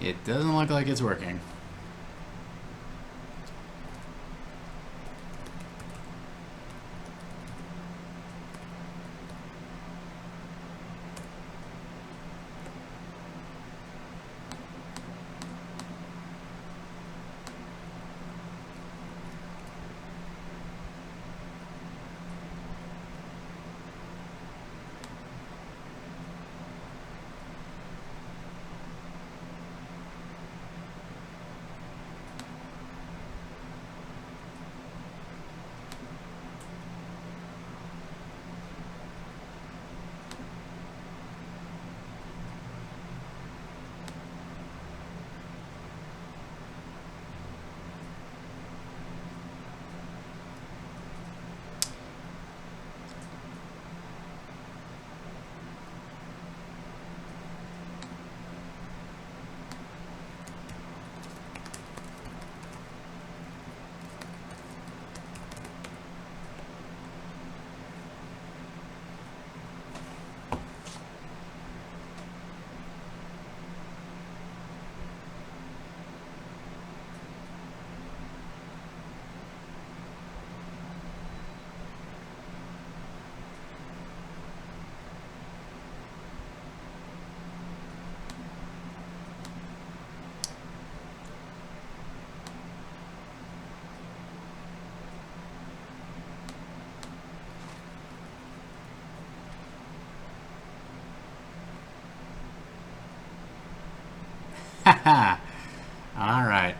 It doesn't look like it's working. All right.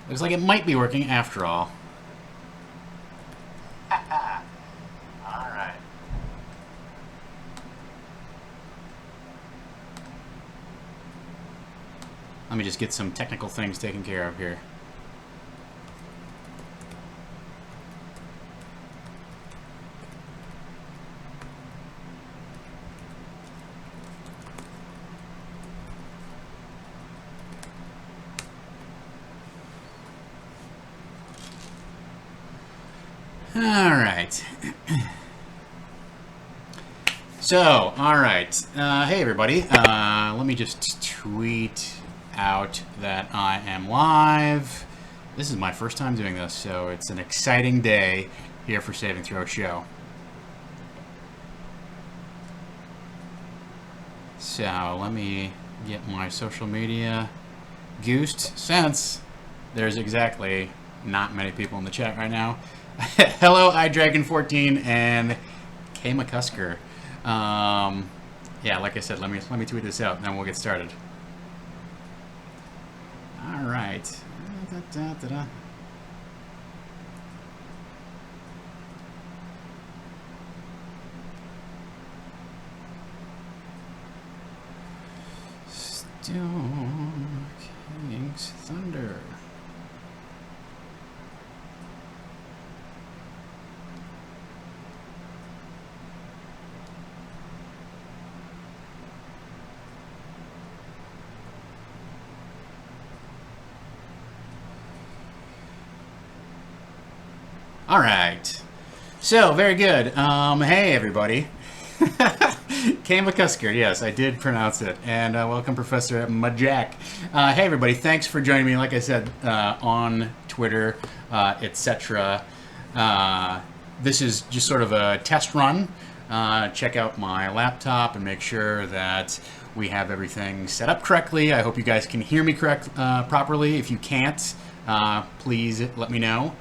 Looks like it might be working after all. All right. Let me just get some technical things taken care of here. All right. So, all right. Hey, everybody. Let me just tweet out that I am live. This is my first time doing this, so it's an exciting day here for Save and Throw Show. So, let me get my social media goosed since there's exactly not many people in the chat right now. Hello, iDragon14 and K McCusker. Yeah, like I said, let me tweet this out, and then we'll get started. All right. Storm King's Thunder. All right. So, very good. Hey, everybody. K McCusker, yes, I did pronounce it. And welcome, Professor Majak. Hey, everybody. Thanks for joining me, like I said, on Twitter, etc. This is just sort of a test run. Check out my laptop and make sure that we have everything set up correctly. I hope you guys can hear me properly. If you can't, please let me know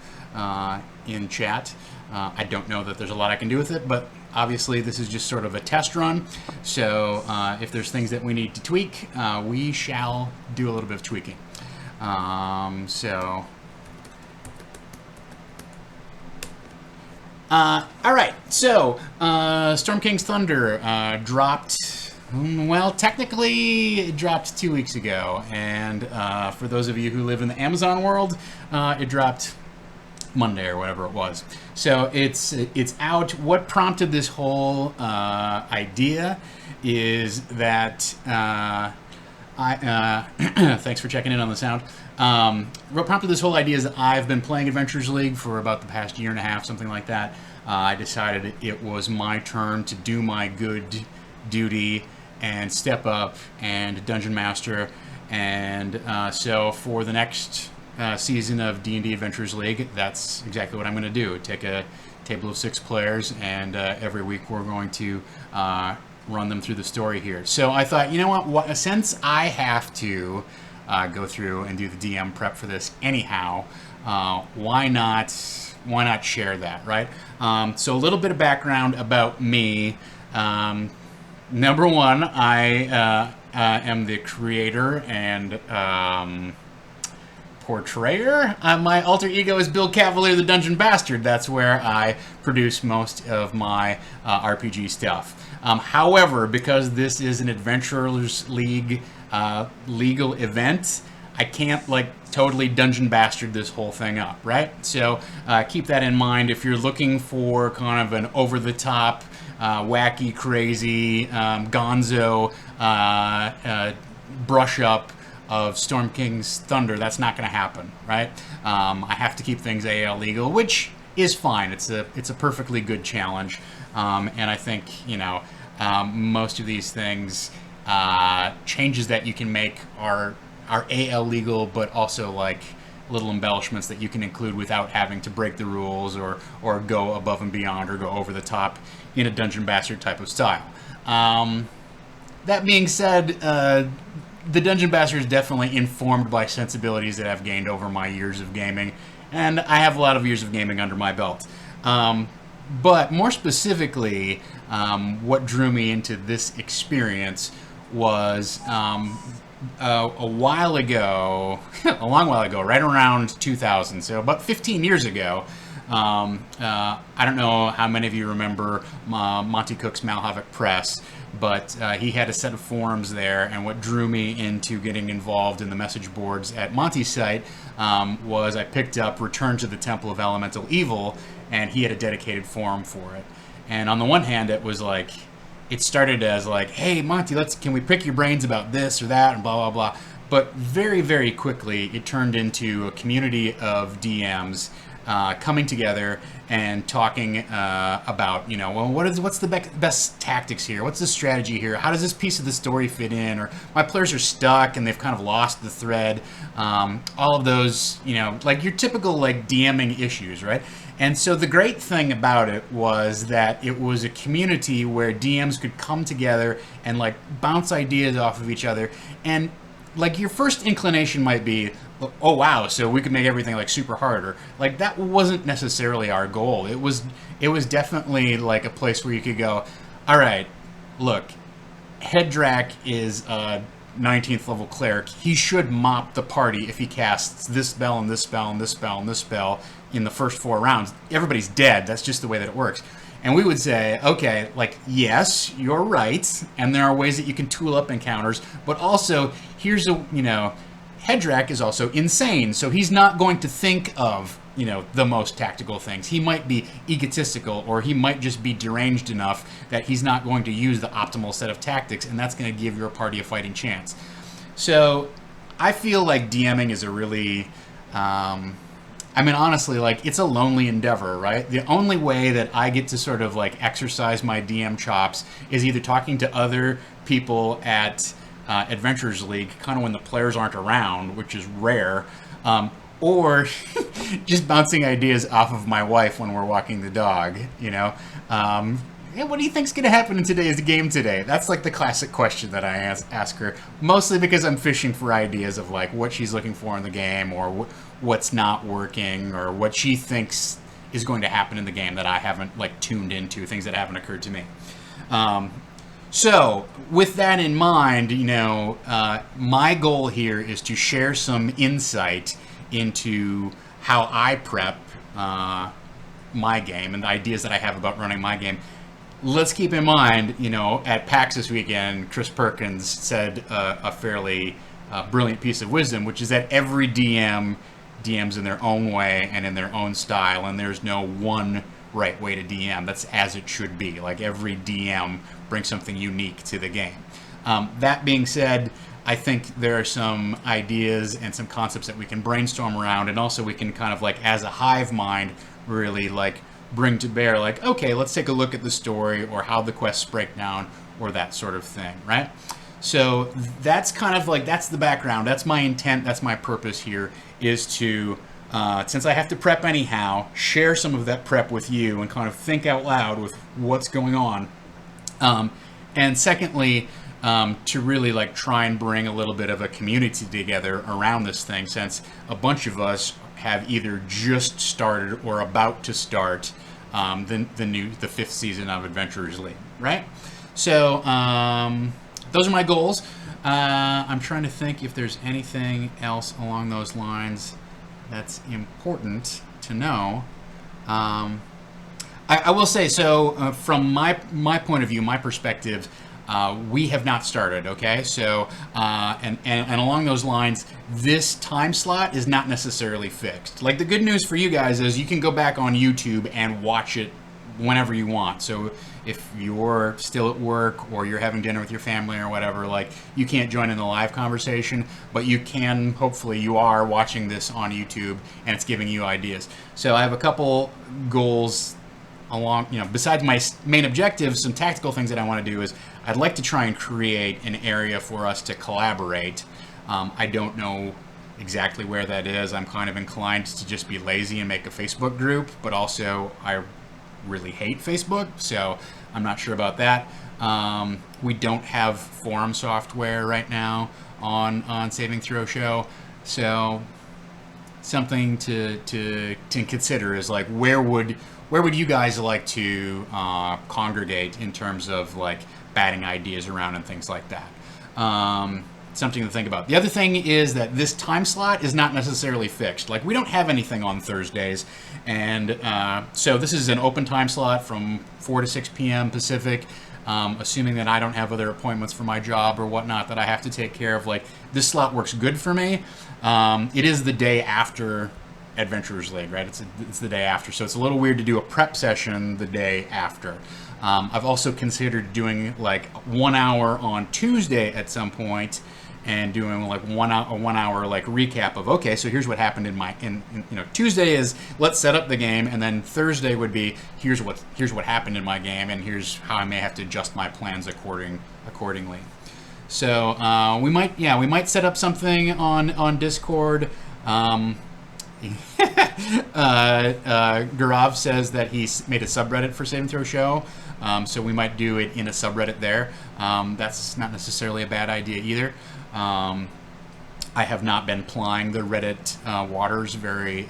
in chat. I don't know that there's a lot I can do with it, but obviously this is just sort of a test run. So if there's things that we need to tweak, we shall do a little bit of tweaking. All right, so Storm King's Thunder dropped, well, technically it dropped 2 weeks ago, and for those of you who live in the Amazon world, it dropped Monday or whatever it was. So it's out. What prompted this whole idea is that thanks for checking in on the sound. What prompted this whole idea is that I've been playing Adventures League for about the past year and a half, something like that. I decided it was my turn to do my good duty and step up and Dungeon Master. And so for the next season of D&D Adventures League, that's exactly what I'm going to do. Take a table of 6 players, and every week we're going to run them through the story here. So I thought, you know what, since I have to go through and do the DM prep for this anyhow, why not share that, right? So a little bit of background about me. Number one, I am the creator and portrayer. My alter ego is Bill Cavalier, the Dungeon Bastard. That's where I produce most of my RPG stuff. However, because this is an Adventurers League legal event, I can't totally Dungeon Bastard this whole thing up, right? So keep that in mind if you're looking for kind of an over-the-top, wacky, crazy, gonzo brush-up of Storm King's Thunder. That's not going to happen, right? I have to keep things AL legal, which is fine. It's a perfectly good challenge, and I think most of these things changes that you can make are AL legal, but also little embellishments that you can include without having to break the rules or go above and beyond or go over the top in a Dungeon Bastard type of style. That being said, the Dungeon Bastard is definitely informed by sensibilities that I've gained over my years of gaming, and I have a lot of years of gaming under my belt. But more specifically, what drew me into this experience was a while ago, a long while ago, right around 2000, so about 15 years ago. I don't know how many of you remember Monty Cook's Malhavoc Press, but he had a set of forums there, and what drew me into getting involved in the message boards at Monty's site was I picked up Return to the Temple of Elemental Evil, and he had a dedicated forum for it. And on the one hand, it was it started as hey Monty, can we pick your brains about this or that and blah blah blah. But very, very quickly, it turned into a community of DMs coming together and talking about, what's the best tactics here? What's the strategy here? How does this piece of the story fit in? Or my players are stuck and they've kind of lost the thread. All of those, your typical DMing issues, right? And so the great thing about it was that it was a community where DMs could come together and bounce ideas off of each other. And your first inclination might be, oh wow, so we could make everything super hard, or that wasn't necessarily our goal. It was definitely a place where you could go, all right, look, Headrak is a 19th level cleric. He should mop the party if he casts this spell and this spell and this spell and this spell in the first 4 rounds. Everybody's dead. That's just the way that it works. And we would say, okay, yes, you're right, and there are ways that you can tool up encounters, but also here's Headrak is also insane, so he's not going to think of, the most tactical things. He might be egotistical, or he might just be deranged enough that he's not going to use the optimal set of tactics, and that's going to give your party a fighting chance. So I feel like DMing is a really, honestly, it's a lonely endeavor, right? The only way that I get to sort of exercise my DM chops is either talking to other people at Adventures League, kind of when the players aren't around, which is rare, or just bouncing ideas off of my wife when we're walking the dog, Hey, what do you think's going to happen in today's game today? That's the classic question that I ask her, mostly because I'm fishing for ideas of what she's looking for in the game, or what's not working, or what she thinks is going to happen in the game that I haven't tuned into, things that haven't occurred to me. So with that in mind, my goal here is to share some insight into how I prep my game and the ideas that I have about running my game. Let's keep in mind, at PAX this weekend, Chris Perkins said a fairly brilliant piece of wisdom, which is that every DMs in their own way and in their own style, and there's no one right way to DM. That's as it should be. Every DM brings something unique to the game. That being said, I think there are some ideas and some concepts that we can brainstorm around, and also we can kind of like, as a hive mind, really like bring to bear, like, okay, let's take a look at the story or how the quests break down or that sort of thing, right? So that's kind of like, that's the background. That's my intent. That's my purpose here, is to, since I have to prep anyhow, share some of that prep with you and kind of think out loud with what's going on. And secondly, to really like try and bring a little bit of a community together around this thing, since a bunch of us have either just started or about to start the fifth season of Adventurers League, right? So those are my goals. I'm trying to think if there's anything else along those lines that's important to know. I will say, so from my point of view, my perspective, we have not started, okay? So, and along those lines, this time slot is not necessarily fixed. Like, the good news for you guys is you can go back on YouTube and watch it whenever you want. So if you're still at work or you're having dinner with your family or whatever, like, you can't join in the live conversation, but you can, hopefully you are watching this on YouTube and it's giving you ideas. So I have a couple goals along, besides my main objectives, some tactical things that I want to do is I'd like to try and create an area for us to collaborate. I don't know exactly where that is. I'm kind of inclined to just be lazy and make a Facebook group, but also I really hate Facebook, so I'm not sure about that. We don't have forum software right now on Saving Throw Show, so something to consider is like, where would you guys like to congregate in terms of like batting ideas around and things like that? Something to think about. The other thing is that this time slot is not necessarily fixed. Like, we don't have anything on Thursdays, and so this is an open time slot from 4 to 6 p.m. Pacific, assuming that I don't have other appointments for my job or whatnot that I have to take care of. Like, this slot works good for me. It is the day after Adventurers League, right? It's the day after, so it's a little weird to do a prep session the day after. I've also considered doing like 1 hour on Tuesday at some point, and doing like a 1 hour like recap of, okay, so here's what happened in Tuesday is let's set up the game, and then Thursday would be here's what happened in my game, and here's how I may have to adjust my plans accordingly. So we might set up something on Discord. Garav says that he's made a subreddit for Save and Throw Show, so we might do it in a subreddit there. That's not necessarily a bad idea either. I have not been plying the Reddit waters very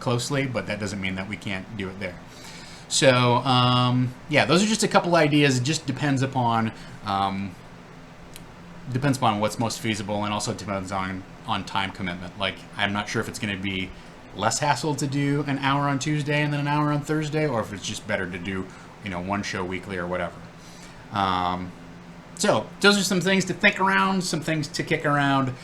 closely, but that doesn't mean that we can't do it there. So yeah, those are just a couple ideas. It just depends upon what's most feasible, and also depends on time commitment. Like, I'm not sure if it's going to be less hassle to do an hour on Tuesday and then an hour on Thursday, or if it's just better to do, one show weekly or whatever. So those are some things to think around, some things to kick around.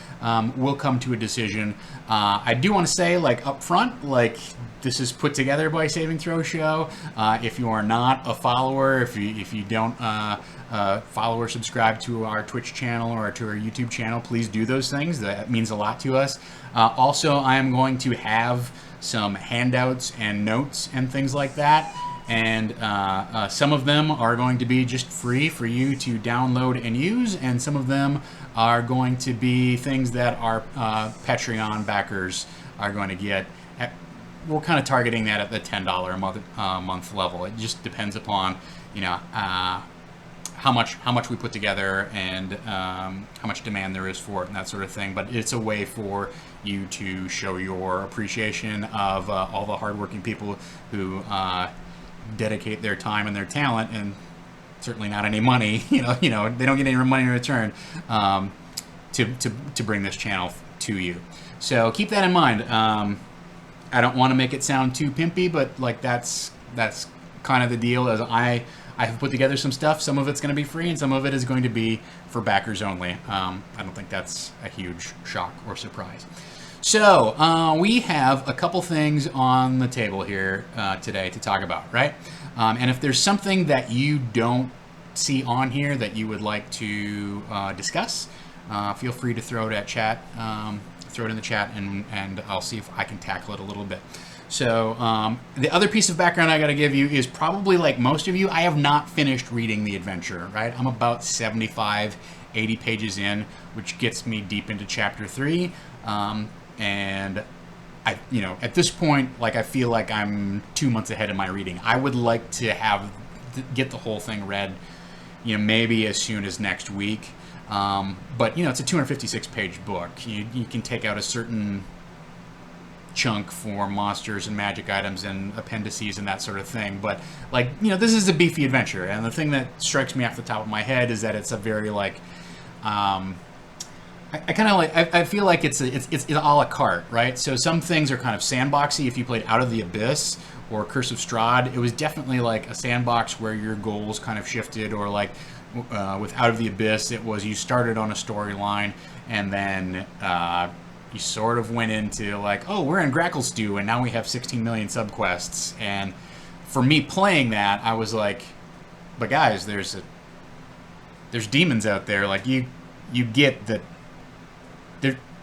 We'll come to a decision. I do want to say, like, up front, like, this is put together by Saving Throw Show. If you are not a follower, if you don't follow or subscribe to our Twitch channel or to our YouTube channel, please do those things. That means a lot to us. Also, I am going to have some handouts and notes and things like that. And some of them are going to be just free for you to download and use, and some of them are going to be things that our Patreon backers are going to get. We're kind of targeting that at the $10 a month level. It just depends upon, how much we put together and how much demand there is for it and that sort of thing. But it's a way for you to show your appreciation of all the hardworking people who dedicate their time and their talent, and certainly not any money. They don't get any money in return to bring this channel to you. So keep that in mind. I don't want to make it sound too pimpy, but like that's kind of the deal. As I have put together some stuff. Some of it's going to be free, and some of it is going to be for backers only. I don't think that's a huge shock or surprise. So we have a couple things on the table here today to talk about, right? And if there's something that you don't see on here that you would like to discuss, feel free to throw it at chat, throw it in the chat, and I'll see if I can tackle it a little bit. So the other piece of background I got to give you is probably like most of you, I have not finished reading the adventure, right? I'm about 75, 80 pages in, which gets me deep into chapter 3. And I, at this point, like I feel like I'm 2 months ahead of my reading. I would like to get the whole thing read, maybe as soon as next week. But it's a 256 page book. You can take out a certain chunk for monsters and magic items and appendices and that sort of thing, but this is a beefy adventure, and the thing that strikes me off the top of my head is that it's a very I feel like it's a la carte, right? So some things are kind of sandboxy. If you played Out of the Abyss or Curse of Strahd, it was definitely like a sandbox where your goals kind of shifted, or with Out of the Abyss, it was you started on a storyline and then you sort of went into we're in Gracklestew and now we have 16 million subquests. And for me playing that, I was like, but guys, there's demons out there. You get that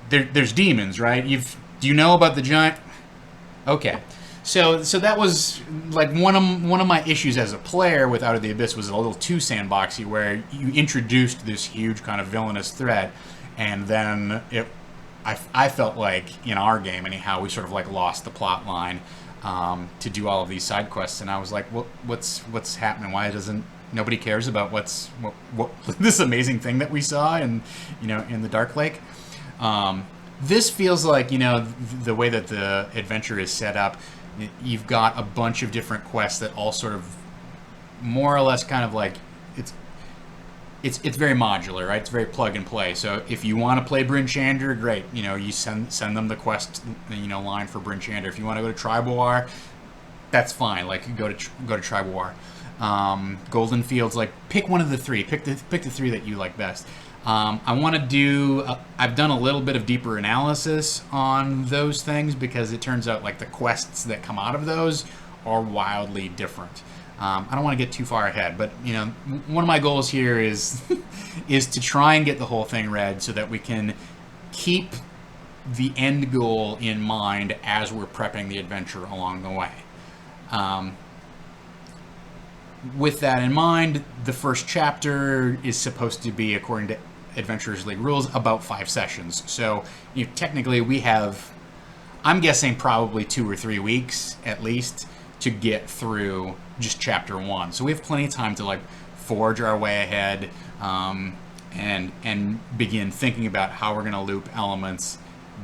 there's demons, right? Do you know about the giant? Okay. So that was one of my issues as a player with Out of the Abyss, was a little too sandboxy, where you introduced this huge kind of villainous threat, and then I felt like in our game anyhow, we sort of lost the plot line to do all of these side quests, and I was like, what's happening? Why doesn't nobody cares about what this amazing thing that we saw in the Dark Lake? This feels like the way that the adventure is set up. You've got a bunch of different quests that all sort of more or less kind of it's very modular, right? It's very plug and play. So if you want to play Bryn Shander, great. You send them the quest line for Bryn Shander. If you want to go to Tribal War, that's fine. Go to Tribal War. Golden Fields, pick one of the three. Pick the three that you like best. I want to do. I've done a little bit of deeper analysis on those things, because it turns out the quests that come out of those are wildly different. I don't want to get too far ahead, but one of my goals here is is to try and get the whole thing read so that we can keep the end goal in mind as we're prepping the adventure along the way. With that in mind, the first chapter is supposed to be, according to Adventurers League rules, about 5 sessions. So technically we have, I'm guessing, probably 2 or 3 weeks at least to get through just chapter 1. So we have plenty of time to forge our way ahead and begin thinking about how we're going to loop elements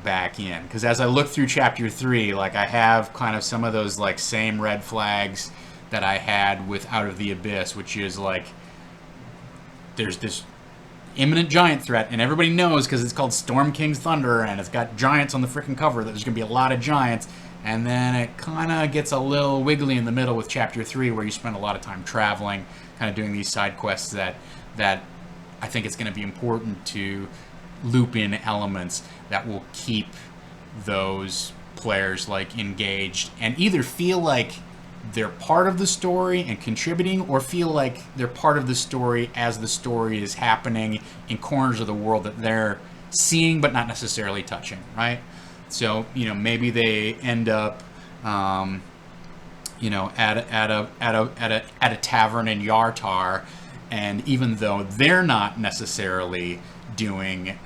back in. Because as I look through chapter 3, I have kind of some of those same red flags that I had with Out of the Abyss, which is there's this imminent giant threat, and everybody knows because it's called Storm King's Thunder, and it's got giants on the freaking cover, that there's going to be a lot of giants. And then it kind of gets a little wiggly in the middle with chapter 3, where you spend a lot of time traveling, kind of doing these side quests that I think it's going to be important to loop in elements that will keep those players engaged and either feel like they're part of the story and contributing, or feel like they're part of the story as the story is happening in corners of the world that they're seeing but not necessarily touching, right? So maybe they end up at a tavern in Yartar, and even though they're not necessarily doing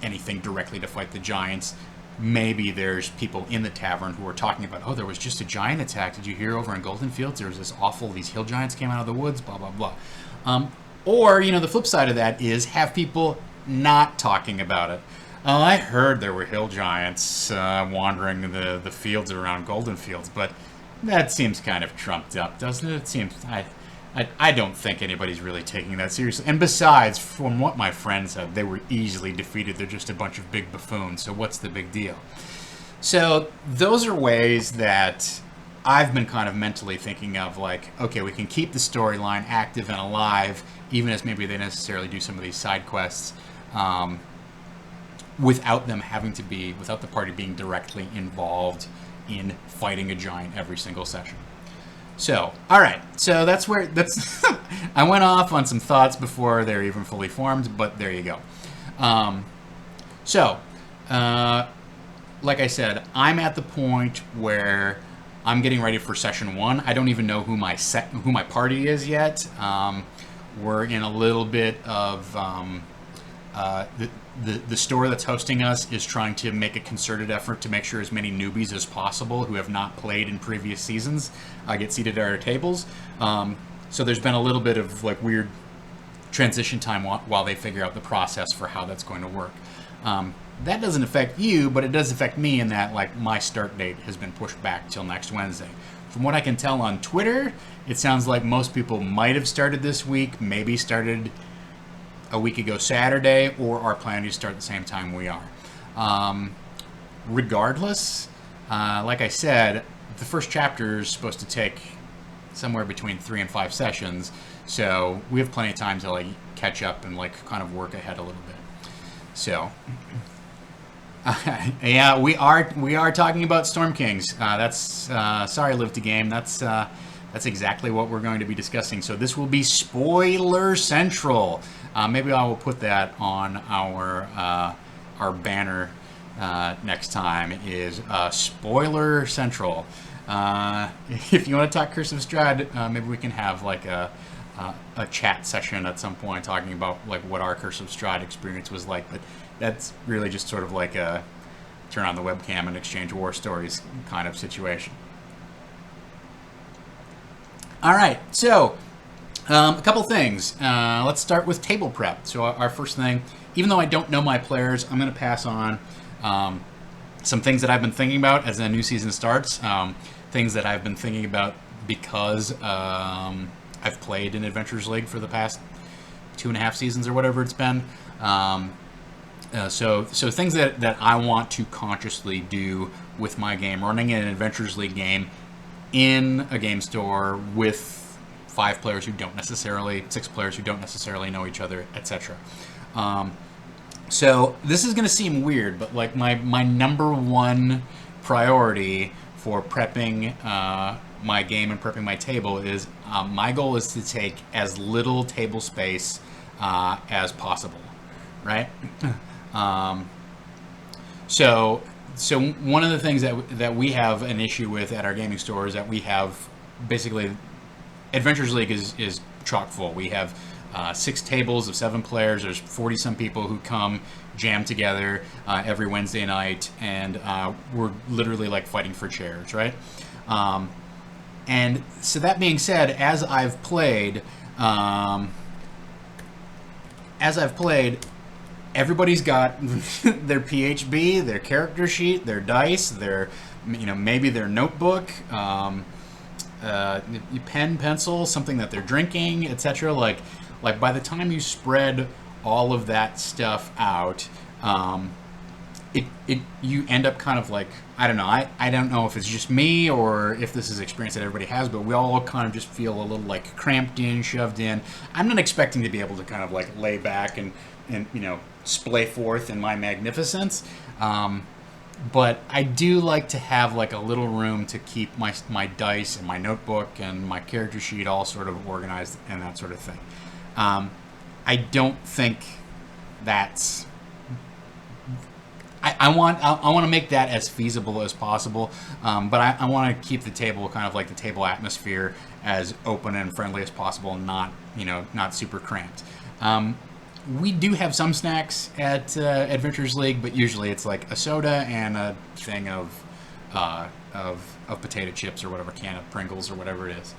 anything directly to fight the giants, maybe there's people in the tavern who are talking about, oh, there was just a giant attack. Did you hear over in Golden Fields? There was these hill giants came out of the woods, blah, blah, blah. Or, the flip side of that is have people not talking about it. Oh, I heard there were hill giants wandering the fields around Golden Fields, but that seems kind of trumped up, doesn't it? It seems, I don't think anybody's really taking that seriously. And besides, from what my friend said, they were easily defeated. They're just a bunch of big buffoons, so what's the big deal? So those are ways that I've been kind of mentally thinking of, okay, we can keep the storyline active and alive, even as maybe they necessarily do some of these side quests, without the party being directly involved in fighting a giant every single session. So, all right. So that's I went off on some thoughts before they're even fully formed, but there you go. So, like I said, I'm at the point where I'm getting ready for session 1. I don't even know who my party is yet. We're in a little bit of the store that's hosting us is trying to make a concerted effort to make sure as many newbies as possible who have not played in previous seasons get seated at our tables. So there's been a little bit of like weird transition time while they figure out the process for how that's going to work. That doesn't affect you, but it does affect me in that like my start date has been pushed back till next Wednesday. From what I can tell on Twitter, it sounds like most people might have started this week, maybe started a week ago Saturday, or are planning to start the same time we are. Regardless, like I said, the first chapter is supposed to take somewhere between 3 and 5 sessions, so we have plenty of time to like catch up and like kind of work ahead a little bit. So, yeah, we are talking about Storm Kings. That's sorry, Live to Game. That's exactly what we're going to be discussing. So this will be Spoiler Central. Maybe I will put that on our banner next time. Is Spoiler Central. If you want to talk Curse of Strahd, maybe we can have like a chat session at some point talking about like what our Curse of Strahd experience was like. But that's really just sort of like a turn on the webcam and exchange war stories kind of situation. All right, so a couple things. Let's start with table prep. So our first thing, even though I don't know my players, I'm going to pass on some things that I've been thinking about as the new season starts. Things that I've been thinking about because I've played in Adventures League for the past 2.5 seasons or whatever it's been. So things that I want to consciously do with my game, running an Adventures League game in a game store with 6 players who don't necessarily know each other, etc. So this is going to seem weird, but like my number one priority for prepping my game and prepping my table is my goal is to take as little table space as possible, right? So one of the things that we have an issue with at our gaming store is that we have basically Adventures League is chock full. We have 6 tables of 7 players. There's 40-some people who come jam together every Wednesday night, and we're literally like fighting for chairs, right? And so that being said, as I've played, everybody's got their PHB, their character sheet, their dice, their maybe their notebook, pen, pencil, something that they're drinking, etc. Like by the time you spread all of that stuff out, you end up kind of like, I don't know. I don't know if it's just me or if this is experience that everybody has, but we all kind of just feel a little like cramped in, shoved in. I'm not expecting to be able to kind of like lay back and splay forth in my magnificence. But I do like to have like a little room to keep my dice and my notebook and my character sheet all sort of organized and that sort of thing. I don't think that's... I want to make that as feasible as possible, but I want to keep the table kind of like the table atmosphere as open and friendly as possible, not super cramped. We do have some snacks at Adventures League, but usually it's like a soda and a thing of potato chips or whatever, can of Pringles or whatever it is.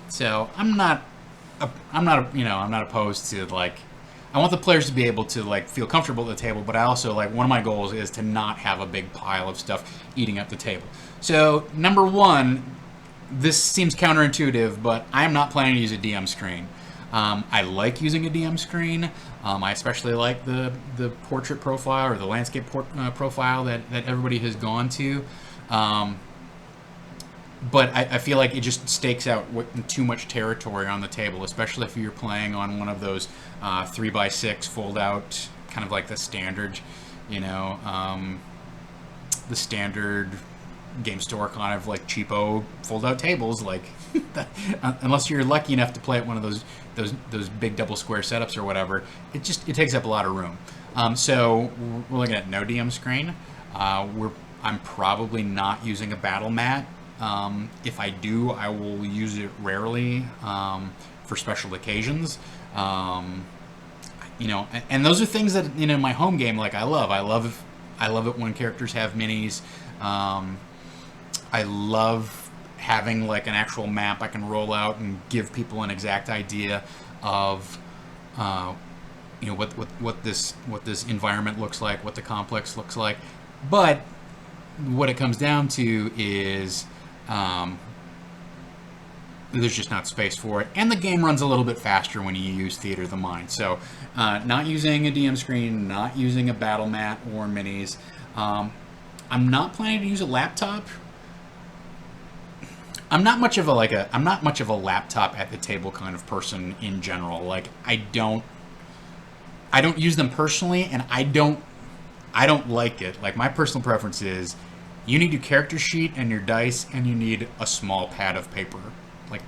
So I'm not opposed to like. I want the players to be able to like feel comfortable at the table, but I also like one of my goals is to not have a big pile of stuff eating up the table. So number one, this seems counterintuitive, but I'm not planning to use a DM screen. I like using a DM screen. I especially like the portrait profile or the landscape profile that everybody has gone to. But I feel like it just stakes out too much territory on the table, especially if you're playing on one of those 3x6 fold-out, kind of like the standard, the standard game store kind of like cheapo fold-out tables. Like, unless you're lucky enough to play at one of those big double square setups or whatever, it takes up a lot of room. So we're looking at no DM screen. I'm probably not using a battle mat. If I do, I will use it rarely for special occasions. And those are things that my home game, like I love. I love it when characters have minis. I love having like an actual map I can roll out and give people an exact idea of what this environment looks like, what the complex looks like. But what it comes down to is there's just not space for it, and the game runs a little bit faster when you use Theater of the Mind. So not using a DM screen, not using a battle mat or minis. I'm not planning to use a laptop. I'm not much of a laptop at the table kind of person in general. Like I don't use them personally, and I don't like it. Like my personal preference is you need your character sheet and your dice, and you need a small pad of paper. Like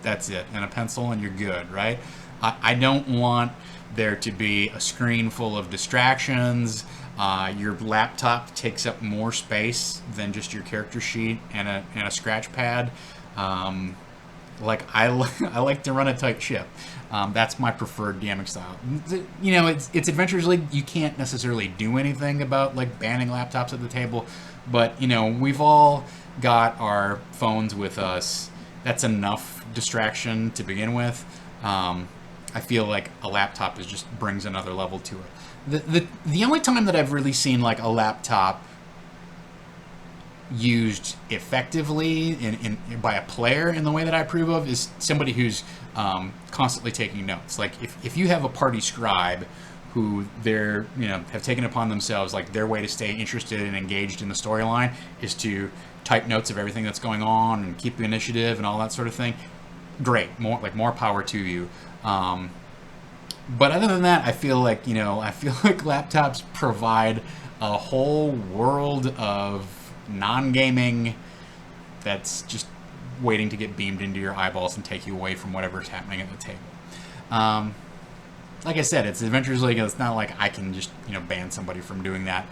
that's it, and a pencil, and you're good, right? I don't want there to be a screen full of distractions. Your laptop takes up more space than just your character sheet and a scratch pad. Like I like to run a tight ship. That's my preferred DMing style. It's Adventures League. You can't necessarily do anything about like banning laptops at the table, but we've all got our phones with us. That's enough distraction to begin with. I feel like a laptop just brings another level to it. The only time that I've really seen like a laptop used effectively by a player in the way that I approve of is somebody who's constantly taking notes. Like if you have a party scribe who they're have taken upon themselves, like their way to stay interested and engaged in the storyline is to type notes of everything that's going on and keep the initiative and all that sort of thing. Great, more power to you. But other than that, I feel like laptops provide a whole world of non-gaming that's just waiting to get beamed into your eyeballs and take you away from whatever's happening at the table. Like I said, it's Adventures League. It's not like I can just ban somebody from doing that.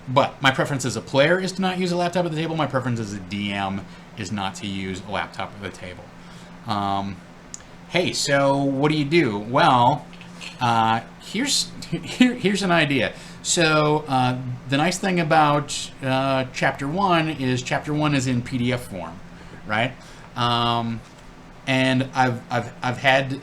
But my preference as a player is to not use a laptop at the table. My preference as a DM is not to use a laptop at the table. Hey, so what do? Well, here's an idea. So the nice thing about Chapter 1 is in PDF form, right? And I've had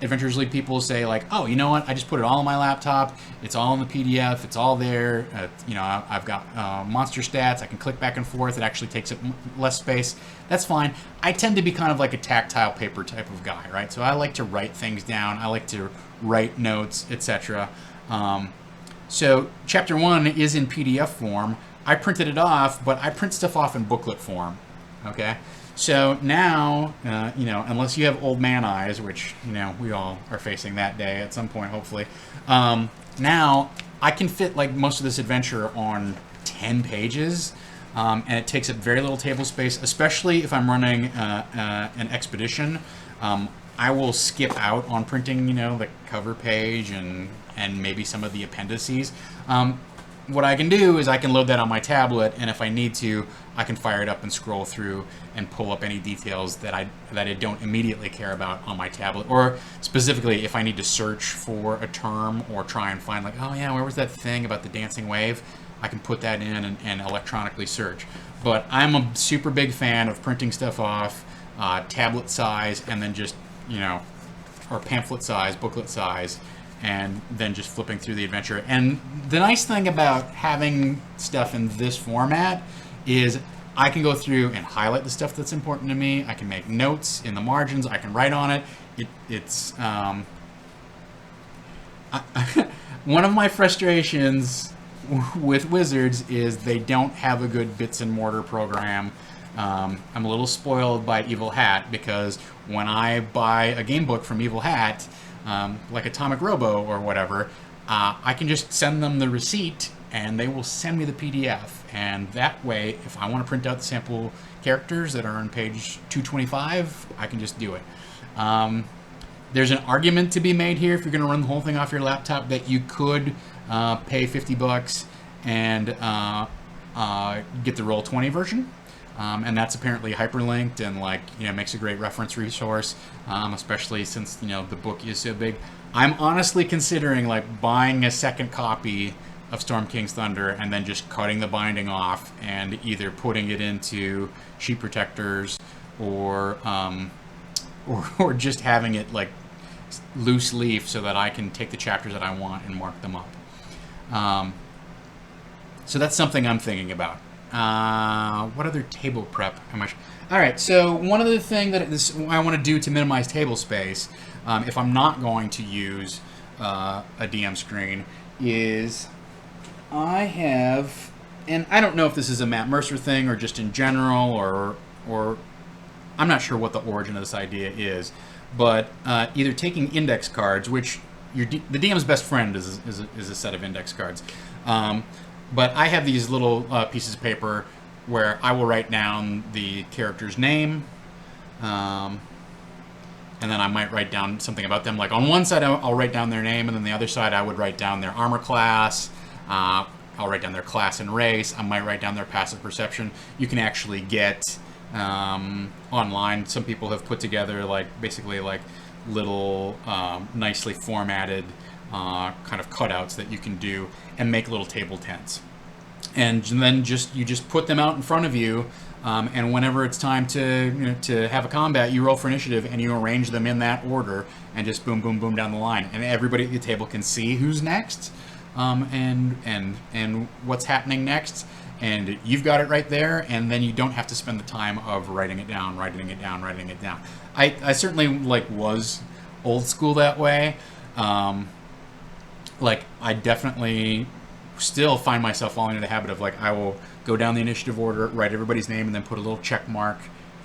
Adventures League people say like, oh, you know what? I just put it all on my laptop. It's all in the PDF. It's all there. I've got monster stats. I can click back and forth. It actually takes up less space. That's fine. I tend to be kind of like a tactile paper type of guy, right? So I like to write things down. I like to write notes, etc. So Chapter 1 is in PDF form. I printed it off, but I print stuff off in booklet form. Okay. So now, unless you have old man eyes, which, we all are facing that day at some point, hopefully, now I can fit like most of this adventure on 10 pages, and it takes up very little table space, especially if I'm running an expedition. I will skip out on printing, the cover page and maybe some of the appendices. What I can do is I can load that on my tablet, and if I need to, I can fire it up and scroll through and pull up any details that I don't immediately care about on my tablet. Or specifically, if I need to search for a term or try and find like, oh yeah, where was that thing about the dancing wave? I can put that in and electronically search. But I'm a super big fan of printing stuff off, tablet size, and then just, or pamphlet size, booklet size, and then just flipping through the adventure. And the nice thing about having stuff in this format is I can go through and highlight the stuff that's important to me. I can make notes in the margins. I can write on it. It's one of my frustrations with Wizards is they don't have a good bits and mortar program. I'm a little spoiled by Evil Hat because when I buy a game book from Evil Hat, like Atomic Robo or whatever, I can just send them the receipt and they will send me the PDF. And that way, if I want to print out the sample characters that are on page 225, I can just do it. There's an argument to be made here if you're going to run the whole thing off your laptop that you could pay $50 and get the Roll20 version. And that's apparently hyperlinked and makes a great reference resource, especially since the book is so big. I'm honestly considering buying a second copy of Storm King's Thunder and then just cutting the binding off and either putting it into sheet protectors or just having it loose leaf so that I can take the chapters that I want and mark them up. So that's something I'm thinking about. What other table prep am I? All right, so one other thing that I want to do to minimize table space, if I'm not going to use a DM screen, is I have, and I don't know if this is a Matt Mercer thing or just in general, or I'm not sure what the origin of this idea is, but either taking index cards, which the DM's best friend is a set of index cards. But I have these little pieces of paper where I will write down the character's name, and then I might write down something about them. Like on one side, I'll write down their name, and then the other side, I would write down their armor class. I'll write down their class and race. I might write down their passive perception. You can actually get online. Some people have put together basically little nicely formatted kind of cutouts that you can do and make little table tents, and then you just put them out in front of you, and whenever it's time to have a combat, you roll for initiative and you arrange them in that order and just boom boom boom down the line, and everybody at the table can see who's next, and what's happening next, and you've got it right there, and then you don't have to spend the time of writing it down. I certainly was old school that way. I definitely still find myself falling into the habit of I will go down the initiative order, write everybody's name, and then put a little check mark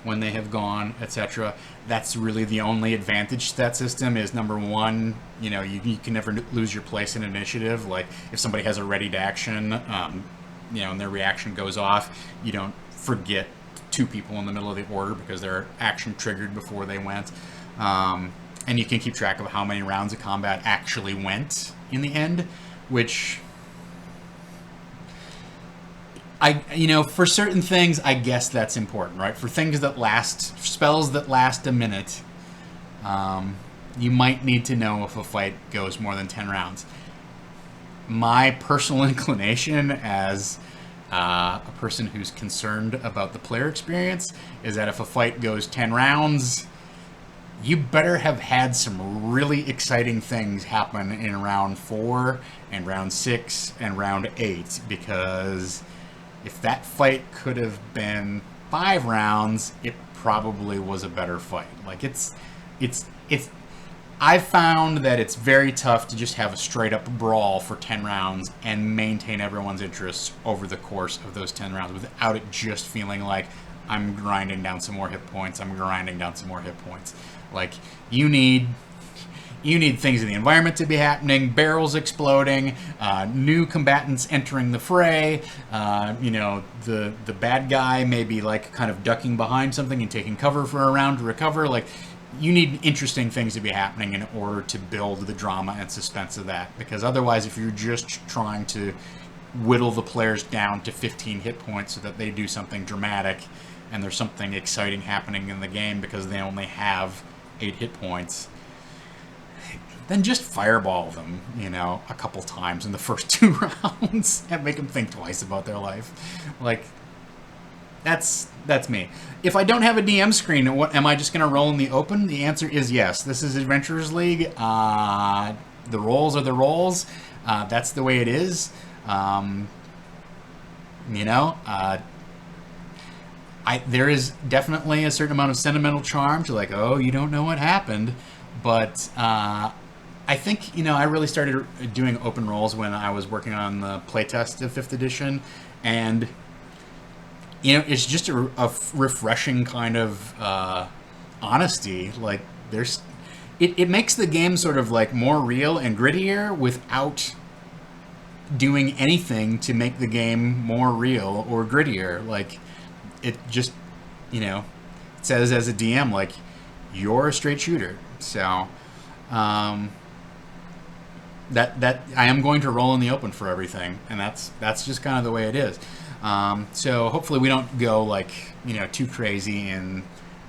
when they have gone, etc. That's really the only advantage to that system is, number one, you can never lose your place in initiative. If somebody has a ready to action, and their reaction goes off, you don't forget two people in the middle of the order because their action triggered before they went. And you can keep track of how many rounds of combat actually went in the end, which for certain things, I guess that's important, right? For things that last, spells that last a minute, you might need to know if a fight goes more than 10 rounds. My personal inclination as a person who's concerned about the player experience is that if a fight goes 10 rounds, you better have had some really exciting things happen in round 4 and round 6 and round 8, because if that fight could have been 5 rounds, it probably was a better fight. I've found that it's very tough to just have a straight up brawl for 10 rounds and maintain everyone's interests over the course of those 10 rounds without it just feeling like I'm grinding down some more hit points. You need things in the environment to be happening, barrels exploding, new combatants entering the fray, the bad guy maybe kind of ducking behind something and taking cover for a round to recover. You need interesting things to be happening in order to build the drama and suspense of that, because otherwise, if you're just trying to whittle the players down to 15 hit points so that they do something dramatic and there's something exciting happening in the game because they only have 8 hit points, then just fireball them, a couple times in the first 2 rounds and make them think twice about their life. That's me. If I don't have a DM screen, am I just going to roll in the open? The answer is yes. This is Adventurers League. The rolls are the rolls. That's the way it is. There is definitely a certain amount of sentimental charm to oh, you don't know what happened, but I think I really started doing open rolls when I was working on the playtest of 5th edition, and it's just a refreshing kind of honesty. It makes the game sort of more real and grittier without doing anything to make the game more real or grittier. It just, it says as a DM, you're a straight shooter. So, Um, that I am going to roll in the open for everything, and that's just kind of the way it is. So hopefully we don't go like too crazy in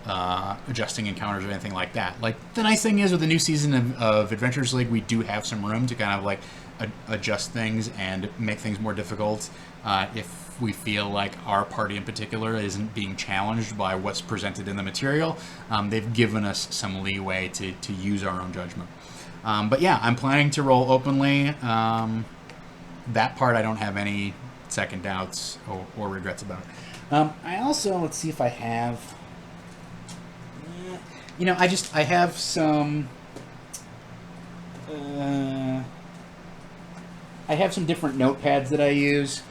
adjusting encounters or anything like that. Like the nice thing is with the new season of Adventures League, we do have some room to kind of like adjust things and make things more difficult if we feel like our party in particular isn't being challenged by what's presented in the material. They've given us some leeway to use our own judgment. But yeah, I'm planning to roll openly. That part I don't have any second doubts or regrets about. I also, let's see if I have, I have some, I have some different notepads that I use.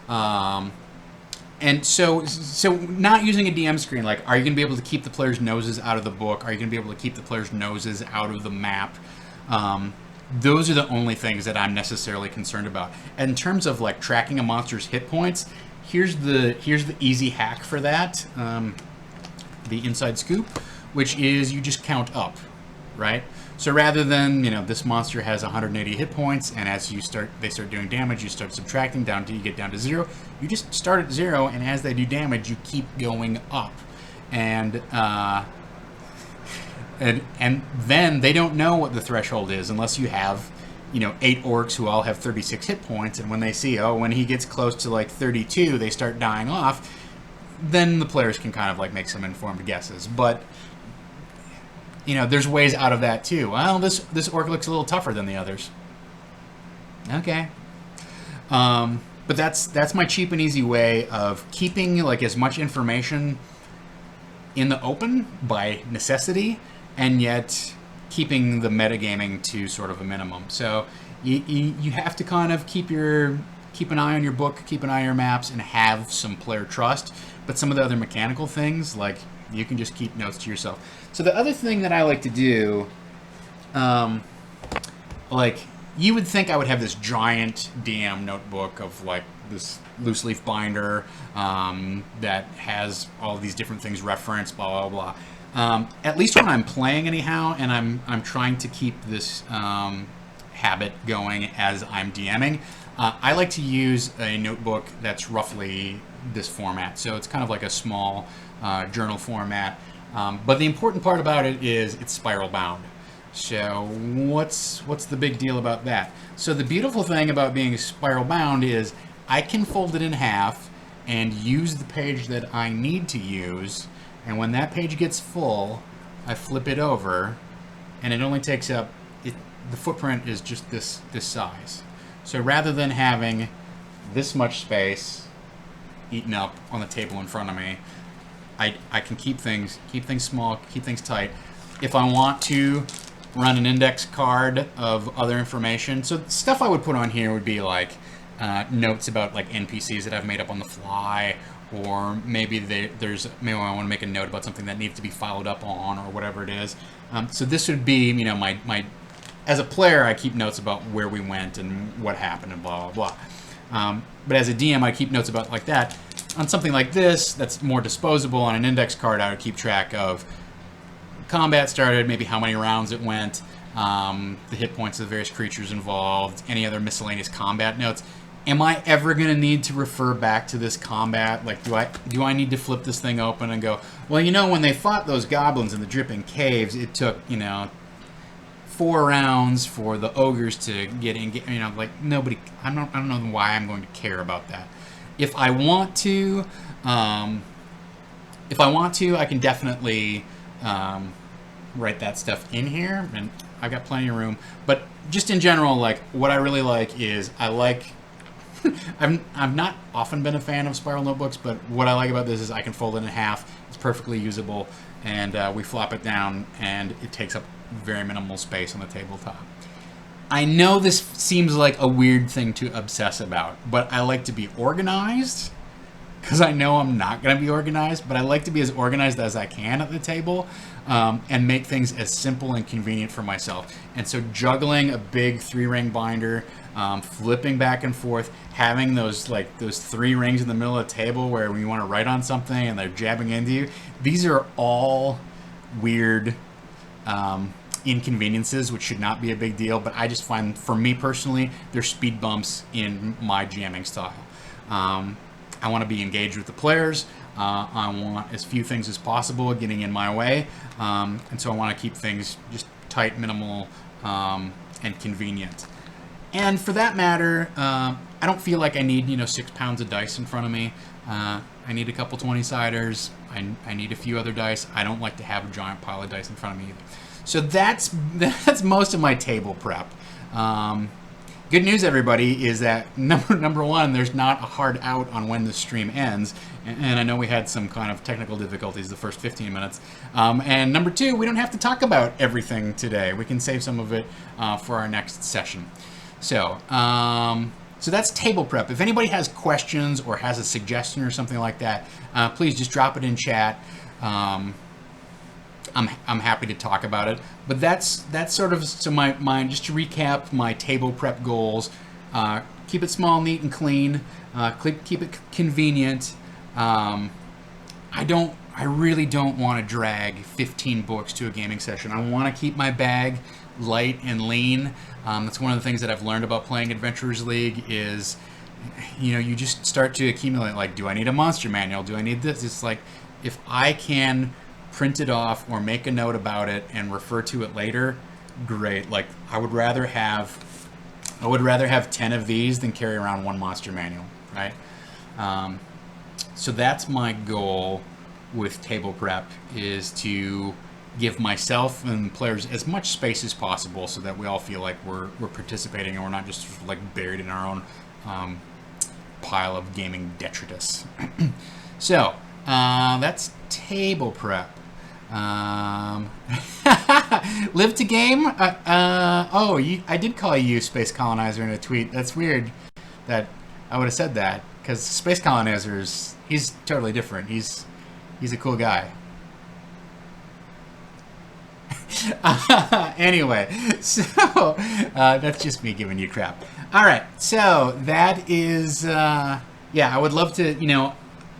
And so not using a DM screen, like, are you going to be able to keep the players' noses out of the book? Are you going to be able to keep the players' noses out of the map? Those are the only things that I'm necessarily concerned about. And in terms of like tracking a monster's hit points, here's the easy hack for that. The inside scoop, which is you just count up, right? So rather than this monster has 180 hit points, and as they start doing damage, you start subtracting down till you get down to 0. You just start at 0, and as they do damage, you keep going up, and then they don't know what the threshold is unless you have 8 orcs who all have 36 hit points, and when they see when he gets close to like 32, they start dying off. Then the players can kind of like make some informed guesses, but there's ways out of that too. Well, this orc looks a little tougher than the others. Okay. But that's my cheap and easy way of keeping like as much information in the open by necessity, and yet keeping the metagaming to sort of a minimum. So you have to kind of keep an eye on your book, keep an eye on your maps, and have some player trust. But some of the other mechanical things, like, you can just keep notes to yourself. So the other thing that I like to do, like, you would think I would have this giant DM notebook of like this loose leaf binder that has all these different things referenced, blah blah blah. At least when I'm playing, anyhow, and I'm trying to keep this habit going as I'm DMing. I like to use a notebook that's roughly this format, so it's kind of like a small journal format. But the important part about it is it's spiral bound. So what's the big deal about that? So the beautiful thing about being spiral bound is I can fold it in half and use the page that I need to use, and when that page gets full, I flip it over, and it only takes up, the footprint is just this size. So rather than having this much space eaten up on the table in front of me, I can keep things small, keep things tight. If I want to run an index card of other information, so stuff I would put on here would be like notes about like NPCs that I've made up on the fly, or maybe maybe I want to make a note about something that needs to be followed up on, or whatever it is. So this would be my as a player, I keep notes about where we went and what happened and blah blah blah. But as a DM, I keep notes about like that. On something like this, that's more disposable, on an index card, I would keep track of combat started, maybe how many rounds it went, the hit points of the various creatures involved, any other miscellaneous combat notes. Am I ever going to need to refer back to this combat? Like, do I need to flip this thing open and go, well, when they fought those goblins in the dripping caves, it took 4 rounds for the ogres to get in. Like, nobody. I don't know why I'm going to care about that. If I want to, I can definitely write that stuff in here, and I've got plenty of room. But just in general, like, what I really like is I've not often been a fan of spiral notebooks, but what I like about this is I can fold it in half. It's perfectly usable, and we flop it down, and it takes up very minimal space on the tabletop. I know this seems like a weird thing to obsess about, but I like to be organized, because I know I'm not going to be organized, but I like to be as organized as I can at the table, and make things as simple and convenient for myself. And so juggling a big 3-ring binder, flipping back and forth, having those 3 rings in the middle of the table where you want to write on something and they're jabbing into you, these are all weird inconveniences, which should not be a big deal, but I just find, for me personally, there's speed bumps in my jamming style. I want to be engaged with the players. I want as few things as possible getting in my way, and so I want to keep things just tight, minimal, and convenient. And for that matter, I don't feel like I need 6 pounds of dice in front of me. I need a couple 20-siders. I need a few other dice. I don't like to have a giant pile of dice in front of me either. So that's most of my table prep. Good news, everybody, is that number one, there's not a hard out on when the stream ends. And I know we had some kind of technical difficulties the first 15 minutes. And number two, we don't have to talk about everything today. We can save some of it for our next session. So that's table prep. If anybody has questions or has a suggestion or something like that, please just drop it in chat. I'm happy to talk about it. But that's sort of, so my just to recap my table prep goals. Keep it small, neat, and clean. Keep it convenient. I really don't want to drag 15 books to a gaming session. I want to keep my bag light and lean. That's one of the things that I've learned about playing Adventurers League is, you just start to accumulate, like, do I need a monster manual? Do I need this? It's like, if I can print it off or make a note about it and refer to it later, great. Like, I would rather have 10 of these than carry around one monster manual, right? So that's my goal with table prep, is to give myself and players as much space as possible so that we all feel like we're participating and we're not just like buried in our own pile of gaming detritus. So that's table prep. Live to game. I did call you Space Colonizer in a tweet. That's weird that I would have said that, because Space Colonizers, he's totally different. He's a cool guy. Anyway, so that's just me giving you crap. All right, so that is, I would love to,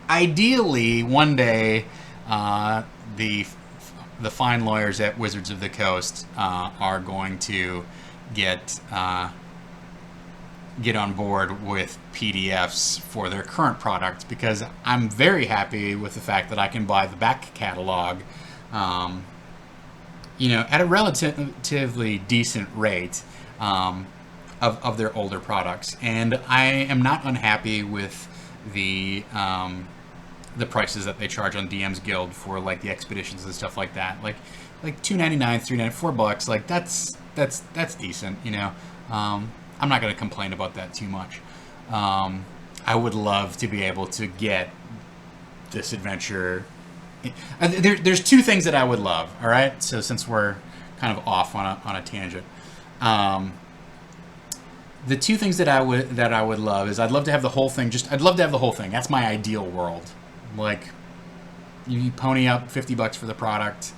ideally one day, the fine lawyers at Wizards of the Coast are going to get on board with PDFs for their current product, because I'm very happy with the fact that I can buy the back catalog at a relatively decent rate of their older products, and I am not unhappy with the prices that they charge on DM's Guild for like the expeditions and stuff like that. Like $2.99, $3.99, $4. Like that's decent. I'm not going to complain about that too much. I would love to be able to get this adventure. There's two things that I would love. All right, so since we're kind of off on a tangent, the two things that I would love is I'd love to have the whole thing. I'd love to have the whole thing. That's my ideal world. Like, you pony up $50 for the product.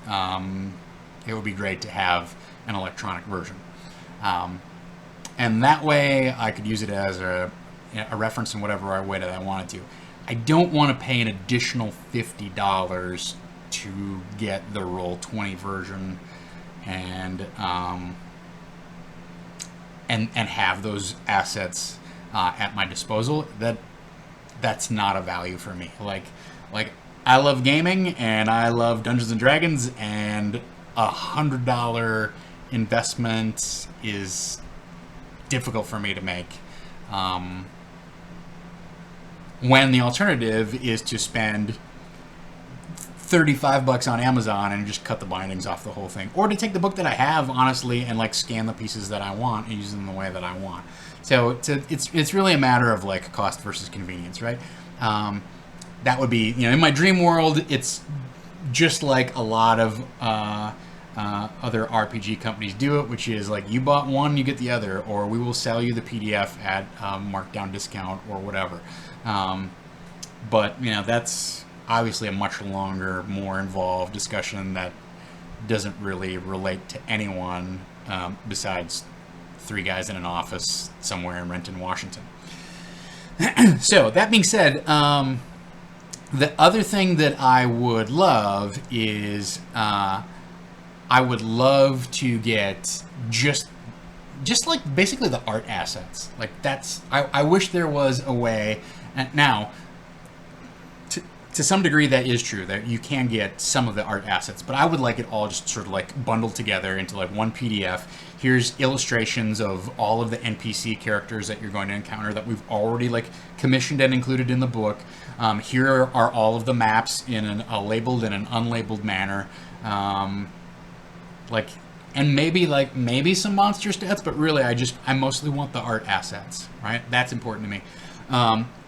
It would be great to have an electronic version, and that way I could use it as a reference in whatever way that I wanted to. I don't want to pay an additional $50 to get the Roll20 version and have those assets at my disposal. That's not a value for me. Like I love gaming and I love Dungeons and Dragons, and $100 investment is difficult for me to make. When the alternative is to spend $35 on Amazon and just cut the bindings off the whole thing, or to take the book that I have, honestly, and like scan the pieces that I want and use them the way that I want. So it's really a matter of like cost versus convenience, right? That would be, in my dream world, it's just like a lot of other RPG companies do it, which is like, you bought one, you get the other, or we will sell you the PDF at markdown discount or whatever. But that's obviously a much longer, more involved discussion that doesn't really relate to anyone besides three guys in an office somewhere in Renton, Washington. So that being said, the other thing that I would love is I would love to get just like basically the art assets. Like that's I wish there was a way. And now, to some degree, that is true, that you can get some of the art assets, but I would like it all just sort of like bundled together into like one PDF. Here's illustrations of all of the NPC characters that you're going to encounter that we've already like commissioned and included in the book. Here are all of the maps in a labeled and an unlabeled manner. And maybe some monster stats, but really I mostly want the art assets, right? That's important to me.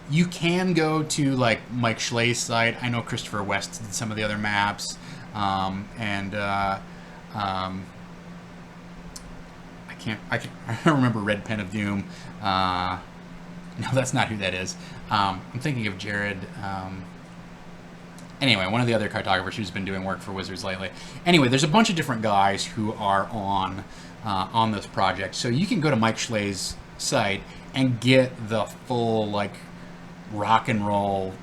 You can go to like Mike Schle's site. I know Christopher West did some of the other maps, I don't remember Red Pen of Doom. No, that's not who that is. I'm thinking of Jared. Anyway, one of the other cartographers who's been doing work for Wizards lately. Anyway, there's a bunch of different guys who are on this project, so you can go to Mike Schle's site and get the full like rock and roll,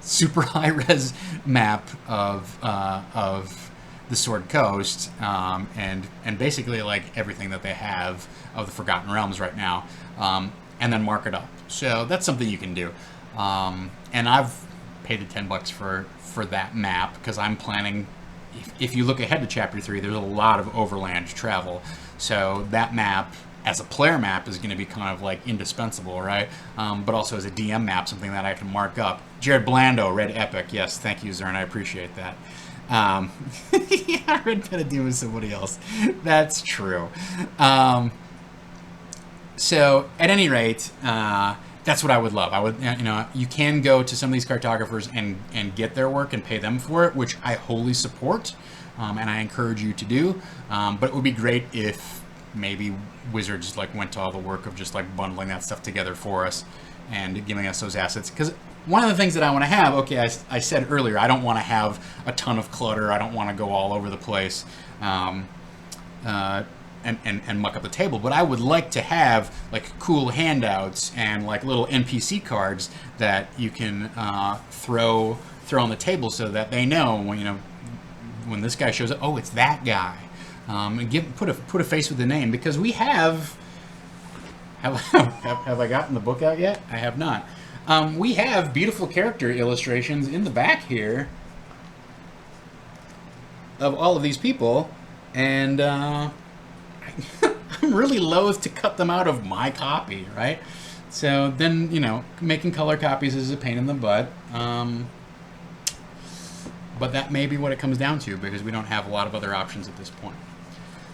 super high res map of the Sword Coast, and basically like everything that they have of the Forgotten Realms right now, and then mark it up. So that's something you can do, and I've paid the $10 for that map because I'm planning. If you look ahead to Chapter 3, there's a lot of overland travel, so that map as a player map is going to be kind of like indispensable, right? But also as a DM map, something that I can mark up. Jared Blando, Red Epic. Yes, thank you, Zern. I appreciate that. Yeah, Red Pen of Doom is somebody else. That's true. So at any rate, that's what I would love. I would, you can go to some of these cartographers and get their work and pay them for it, which I wholly support, and I encourage you to do. But it would be great if maybe Wizards like went to all the work of just like bundling that stuff together for us and giving us those assets. Because one of the things that I want to have, I said earlier, I don't want to have a ton of clutter. I don't want to go all over the place and muck up the table. But I would like to have like cool handouts and like little NPC cards that you can throw on the table so that they know when this guy shows up. Oh, it's that guy. And put a face with the name, because we have I gotten the book out yet? I have not. We have beautiful character illustrations in the back here of all of these people, and I'm really loath to cut them out of my copy, right? So then, making color copies is a pain in the butt. But that may be what it comes down to, because we don't have a lot of other options at this point.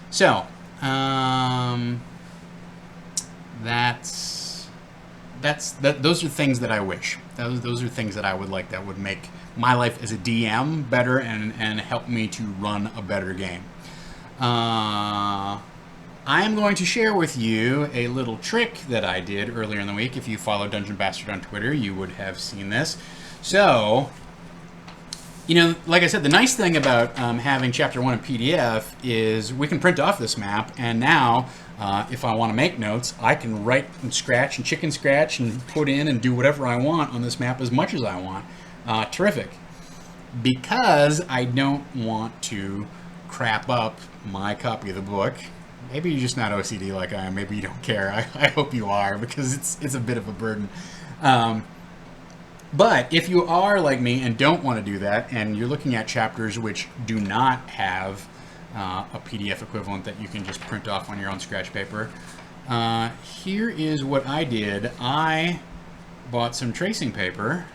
So, those are things that I wish. Those are things that I would like, that would make my life as a DM better and help me to run a better game. I am going to share with you a little trick that I did earlier in the week. If you follow Dungeon Bastard on Twitter, you would have seen this. So, like I said, the nice thing about having Chapter 1 in PDF is we can print off this map, and now if I want to make notes, I can write and scratch and chicken scratch and put in and do whatever I want on this map as much as I want. Terrific. Because I don't want to crap up my copy of the book. Maybe you're just not OCD like I am. Maybe you don't care. I hope you are, because it's a bit of a burden. But if you are like me and don't want to do that, and you're looking at chapters which do not have a PDF equivalent that you can just print off on your own scratch paper, here is what I did. I bought some tracing paper.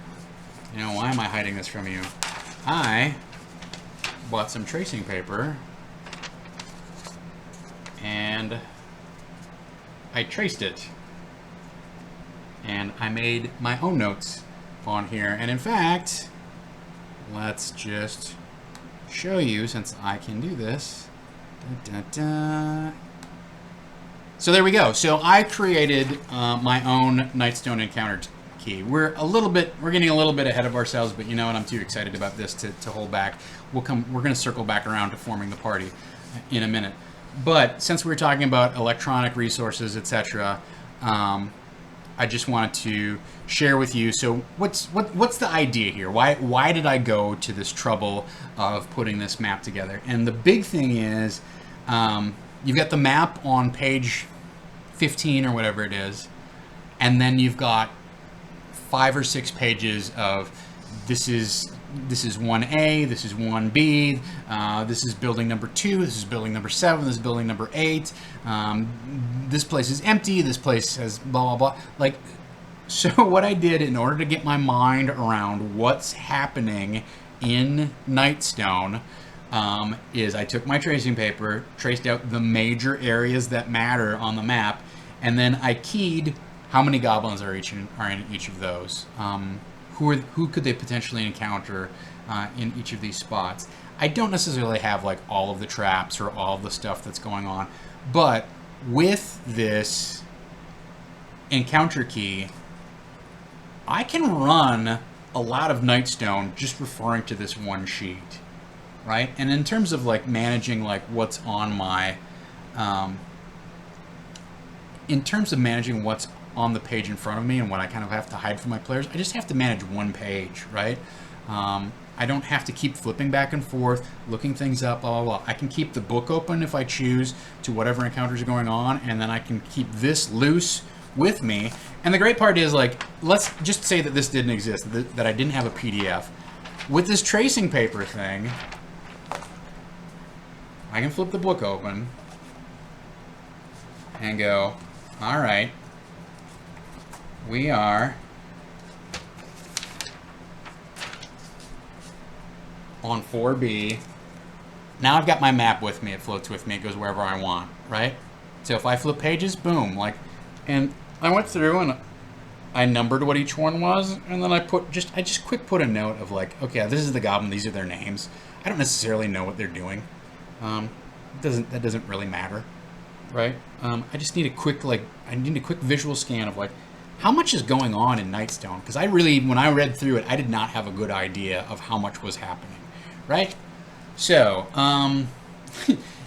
Why am I hiding this from you? I bought some tracing paper, and I traced it, and I made my own notes on here. And in fact, let's just show you, since I can do this. So there we go. So I created my own Nightstone encounter key. We're getting a little bit ahead of ourselves, but you know what? I'm too excited about this to hold back. We're going to circle back around to forming the party in a minute. But since we're talking about electronic resources, etc., I just wanted to share with you. So what's the idea here? Why did I go to this trouble of putting this map together? And the big thing is, you've got the map on page 15 or whatever it is, and then you've got 5 or 6 pages of this is 1A, this is 1B, this is building number 2, this is building number 7, this is building number 8, this place is empty, this place has blah, blah, blah. Like, so what I did in order to get my mind around what's happening in Nightstone is I took my tracing paper, traced out the major areas that matter on the map, and then I keyed how many goblins are in each of those. Who could they potentially encounter in each of these spots? I don't necessarily have like all of the traps or all of the stuff that's going on, but with this encounter key, I can run a lot of Nightstone just referring to this one sheet, right? And in terms of like managing like what's on my, in terms of managing what's on the page in front of me and what I kind of have to hide from my players, I just have to manage one page, right? I don't have to keep flipping back and forth, looking things up, blah, blah, blah. I can keep the book open if I choose to whatever encounters are going on, and then I can keep this loose with me. And the great part is, like, let's just say that this didn't exist, that I didn't have a PDF. With this tracing paper thing, I can flip the book open and go, all right, we are on 4B. Now I've got my map with me. It floats with me. It goes wherever I want, right? So if I flip pages, boom, like, and I went through and I numbered what each one was, and then I just quick put a note of like, okay, this is the goblin. These are their names. I don't necessarily know what they're doing. That doesn't really matter, right? I just need a quick visual scan of like, how much is going on in Nightstone? Because when I read through it, I did not have a good idea of how much was happening, right? So,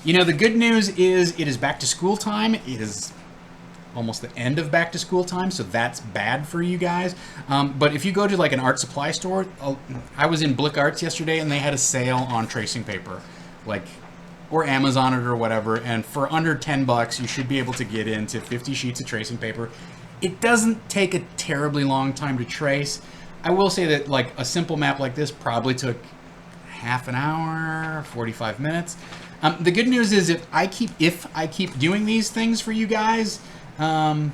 you know, the good news is it is back to school time. It is almost the end of back to school time, so that's bad for you guys. But if you go to like an art supply store, I was in Blick Arts yesterday and they had a sale on tracing paper, like, or Amazon it or whatever, and for under $10 you should be able to get into 50 sheets of tracing paper. It doesn't take a terribly long time to trace. I will say that like a simple map like this probably took half an hour, 45 minutes. The good news is if I keep doing these things for you guys, then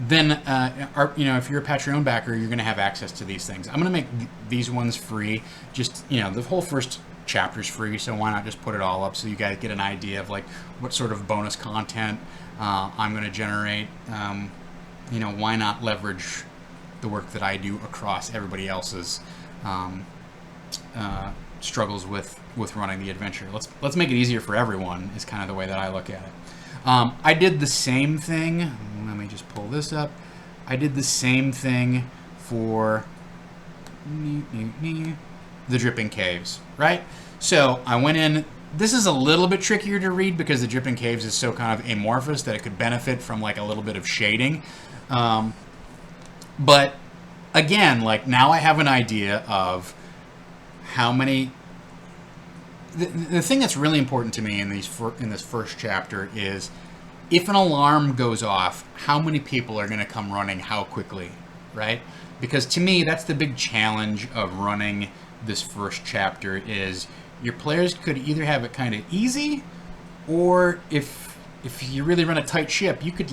you know, if you're a Patreon backer, you're going to have access to these things. I'm going to make these ones free. Just, you know, the whole first chapter's free, so why not just put it all up so you guys get an idea of like what sort of bonus content I'm going to generate. You know, why not leverage the work that I do across everybody else's struggles with running the adventure. Let's make it easier for everyone is kind of the way that I look at it. I did the same thing. Let me just pull this up. I did the same thing for the Dripping Caves, right? So I went in. This is a little bit trickier to read because the Dripping Caves is so kind of amorphous that it could benefit from like a little bit of shading. But again, like now I have an idea of how many. The thing that's really important to me in this first chapter is if an alarm goes off, how many people are going to come running how quickly, right? Because to me, that's the big challenge of running this first chapter is your players could either have it kind of easy, or if you really run a tight ship, you could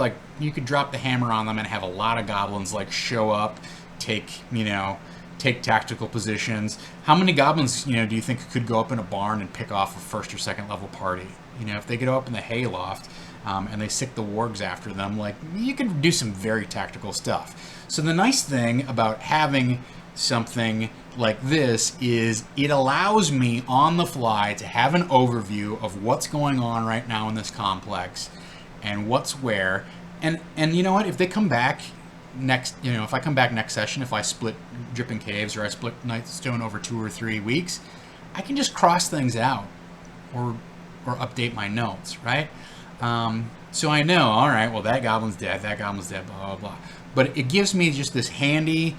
drop the hammer on them and have a lot of goblins like show up, take tactical positions. How many goblins, do you think could go up in a barn and pick off a first or second level party? If they go up in the hayloft and they sick the wargs after them, like you can do some very tactical stuff. So the nice thing about having something like this is it allows me on the fly to have an overview of what's going on right now in this complex and what's where. And you know what? If they come back next, if I come back next session, if I split Dripping Caves or I split Nightstone over 2 or 3 weeks, I can just cross things out or update my notes, right? So I know, all right, well, that goblin's dead, blah, blah, blah. but it gives me just this handy,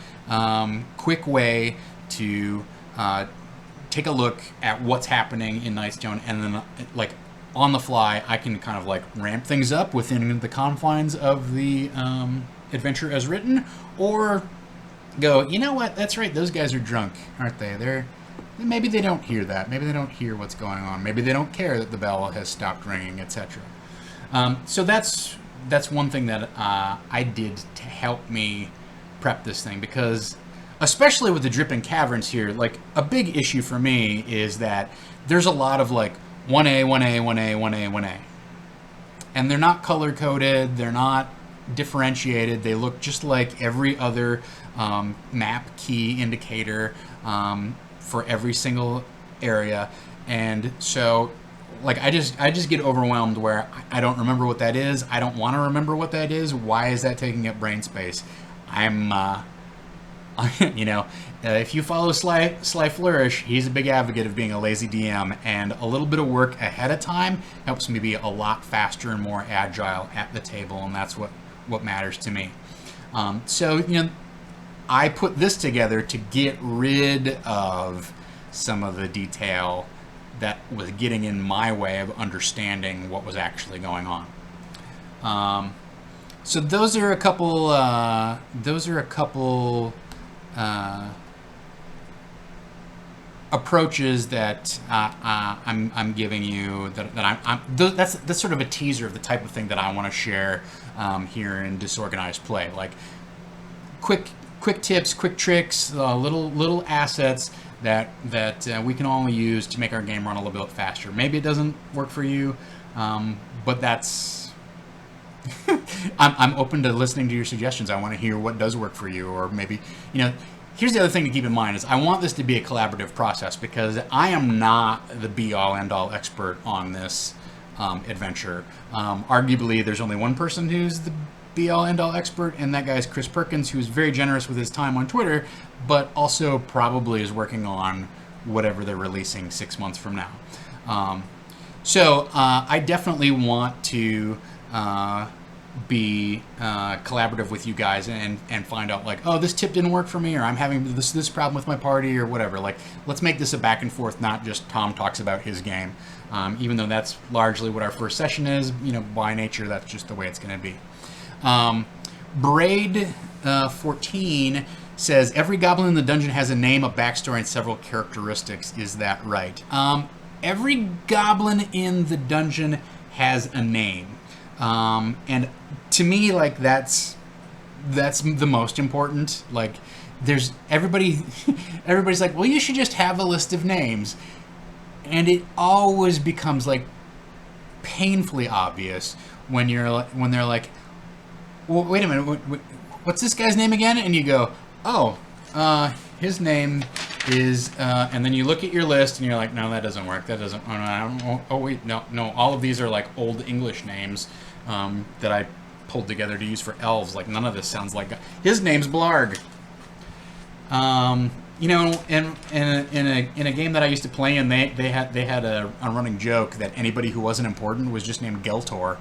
quick way to take a look at what's happening in Nightstone, and then like on the fly, I can kind of like ramp things up within the confines of the adventure as written, or go, you know what, that's right, those guys are drunk, aren't they? Maybe they don't hear that. Maybe they don't hear what's going on. Maybe they don't care that the bell has stopped ringing, etc. So that's one thing that I did to help me prep this thing, because especially with the Dripping Caverns here, like a big issue for me is that there's a lot of like 1A, 1A, 1A, 1A, 1A. And they're not color-coded, they're not differentiated, they look just like every other map key indicator for every single area. And so like I just get overwhelmed where I don't remember what that is. I don't want to remember what that is. Why is that taking up brain space? I'm you know, if you follow Sly Flourish, he's a big advocate of being a lazy DM, and a little bit of work ahead of time helps me be a lot faster and more agile at the table, and that's what matters to me. So, you know, I put this together to get rid of some of the detail that was getting in my way of understanding what was actually going on. So those are a couple approaches that I'm giving you. That's sort of a teaser of the type of thing that I want to share here in Disorganized Play. Like quick tips, quick tricks, little assets that we can all use to make our game run a little bit faster. Maybe it doesn't work for you, but that's. I'm open to listening to your suggestions. I want to hear what does work for you, or maybe, you know, here's the other thing to keep in mind is I want this to be a collaborative process, because I am not the be-all end-all expert on this adventure. Arguably, there's only one person who's the be-all end-all expert, and that guy is Chris Perkins, who's very generous with his time on Twitter, but also probably is working on whatever they're releasing 6 months from now. So I definitely want to be collaborative with you guys and find out like, oh, this tip didn't work for me, or I'm having this problem with my party, or whatever. Like, let's make this a back and forth, not just Tom talks about his game. Even though that's largely what our first session is, you know, by nature, that's just the way it's going to be. Braid 14 says, every goblin in the dungeon has a name, a backstory, and several characteristics. Is that right? Every goblin in the dungeon has a name. And to me, like, that's the most important. Like, everybody's like, well, you should just have a list of names. And it always becomes like painfully obvious when they're like, well, wait a minute, what's this guy's name again? And you go, oh, his name is, and then you look at your list and you're like, no, that doesn't work. That doesn't, wait, no, all of these are like old English names that I pulled together to use for elves. Like, none of this sounds like, his name's Blarg. You know, in a game that I used to play in, they had a running joke that anybody who wasn't important was just named Geltor.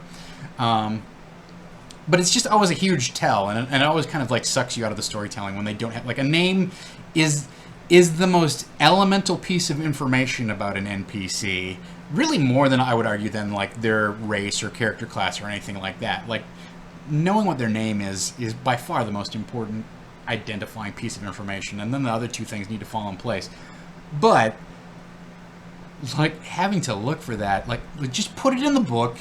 But it's just always a huge tell, and it always kind of like sucks you out of the storytelling when they don't have, like, a name is the most elemental piece of information about an NPC, really more than, I would argue, than like their race or character class or anything like that. Like, knowing what their name is by far the most important identifying piece of information, and then the other two things need to fall in place. But like, having to look for that, like, just put it in the book.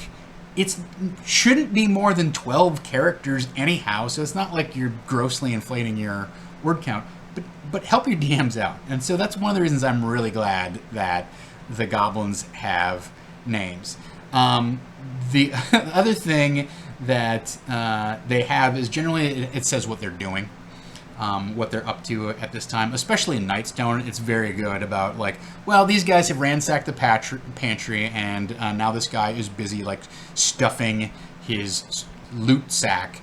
It shouldn't be more than 12 characters anyhow, so it's not like you're grossly inflating your word count, but help your DMs out. And so that's one of the reasons I'm really glad that the goblins have names. The other thing that they have is generally it says what they're doing, what they're up to at this time, especially in Nightstone. It's very good about, like, well, these guys have ransacked the pantry, and now this guy is busy, like, stuffing his loot sack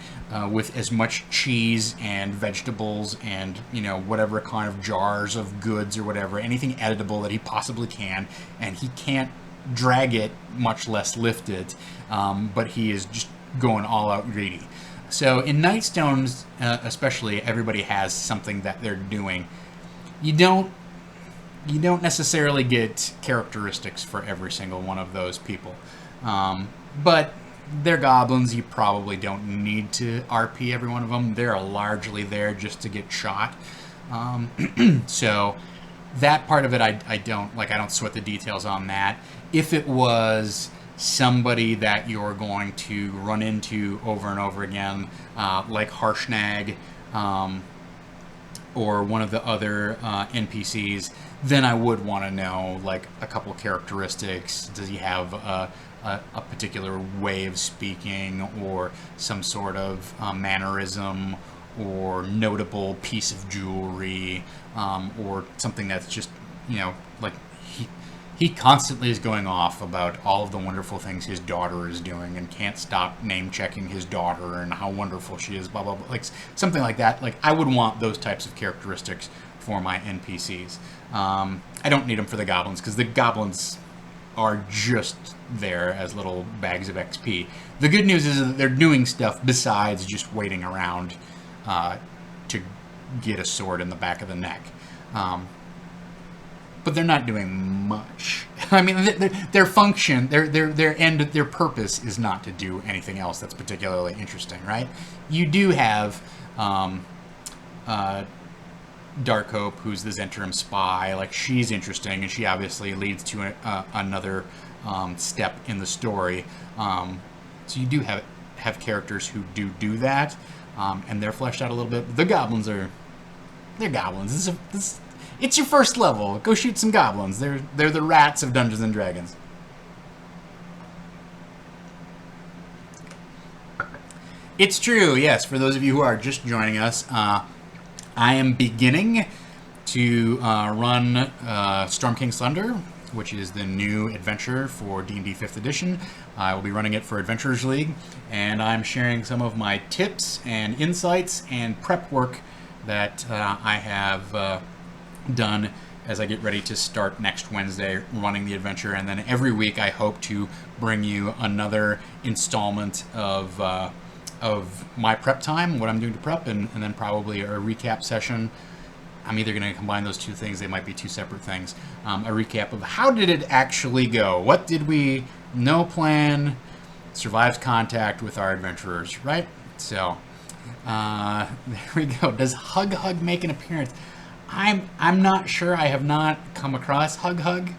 with as much cheese and vegetables and, you know, whatever kind of jars of goods or whatever, anything editable that he possibly can, and he can't drag it, much less lift it, but he is just going all out greedy. So in Nightstones, especially, everybody has something that they're doing. You don't necessarily get characteristics for every single one of those people, but they're goblins. You probably don't need to RP every one of them. They're largely there just to get shot. So that part of it, I don't sweat the details on that. If it was somebody that you're going to run into over and over again, like Harshnag, or one of the other NPCs, then I would want to know like a couple characteristics. Does he have a particular way of speaking, or some sort of mannerism, or notable piece of jewelry, or something that's just, like he constantly is going off about all of the wonderful things his daughter is doing and can't stop name checking his daughter and how wonderful she is, blah blah blah, like something like that. Like I would want those types of characteristics for my NPCs. I don't need them for the goblins, because the goblins are just there as little bags of XP. The good news is that they're doing stuff besides just waiting around to get a sword in the back of the neck. But they're not doing much. I mean, their function, their end, their purpose is not to do anything else that's particularly interesting, right? You do have Darkhope, who's the Zentrum spy. Like, she's interesting, and she obviously leads to another step in the story. So you do have characters who do that, and they're fleshed out a little bit. The goblins they're goblins. It's your first level. Go shoot some goblins. They're the rats of Dungeons and Dragons. It's true, yes. For those of you who are just joining us, I am beginning to run Storm King's Thunder, which is the new adventure for D&D 5th edition. I will be running it for Adventurers League, and I'm sharing some of my tips and insights and prep work that I have done as I get ready to start next Wednesday running the adventure. And then every week I hope to bring you another installment of my prep time, what I'm doing to prep, and then probably a recap session. I'm either going to combine those two things, they might be two separate things. A recap of how did it actually go? What did we, no plan, survives contact with our adventurers, right? So there we go. Does Hug Hug make an appearance? I'm not sure. I have not come across Hug Hug.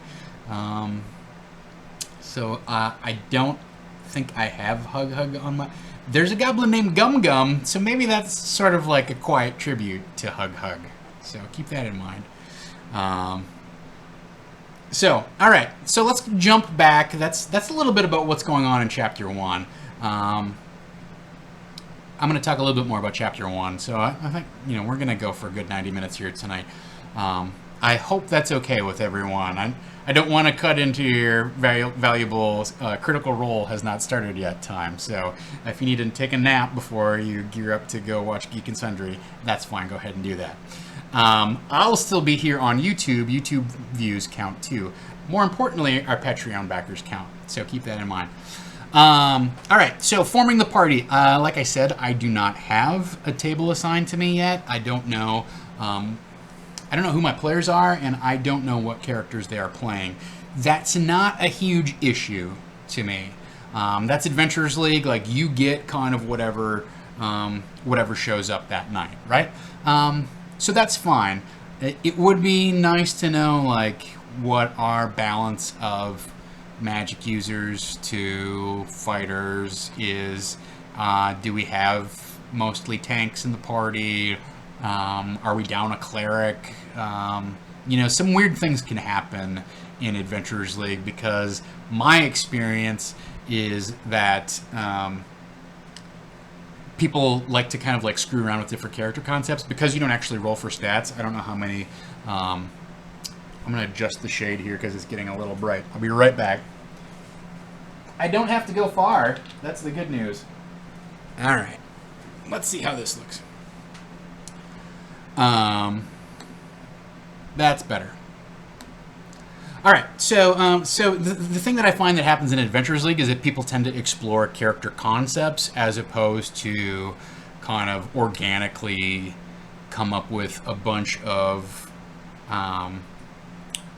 So I don't think I have Hug Hug on my... There's a goblin named Gum Gum, so maybe that's sort of like a quiet tribute to Hug Hug. So keep that in mind. So, all right. So let's jump back. That's a little bit about what's going on in Chapter 1. I'm going to talk a little bit more about Chapter 1. So I think, we're going to go for a good 90 minutes here tonight. I hope that's okay with everyone. I don't want to cut into your valuable Critical Role has not started yet time. So if you need to take a nap before you gear up to go watch Geek and Sundry, that's fine. Go ahead and do that. I'll still be here on YouTube. YouTube views count too. More importantly, our Patreon backers count. So keep that in mind. All right, so forming the party. Like I said, I do not have a table assigned to me yet. I don't know who my players are, and I don't know what characters they are playing. That's not a huge issue to me. That's Adventurers League. Like, you get kind of whatever shows up that night, right? So that's fine. It would be nice to know, like, what our balance of magic users to fighters is. Do we have mostly tanks in the party? Are we down a cleric? Some weird things can happen in Adventurers League, because my experience is that people like to kind of like screw around with different character concepts because you don't actually roll for stats. I don't know how many. I'm going to adjust the shade here because it's getting a little bright. I'll be right back. I don't have to go far. That's the good news. All right. Let's see how this looks. That's better. All right, so the thing that I find that happens in Adventurers League is that people tend to explore character concepts as opposed to kind of organically come up with a bunch of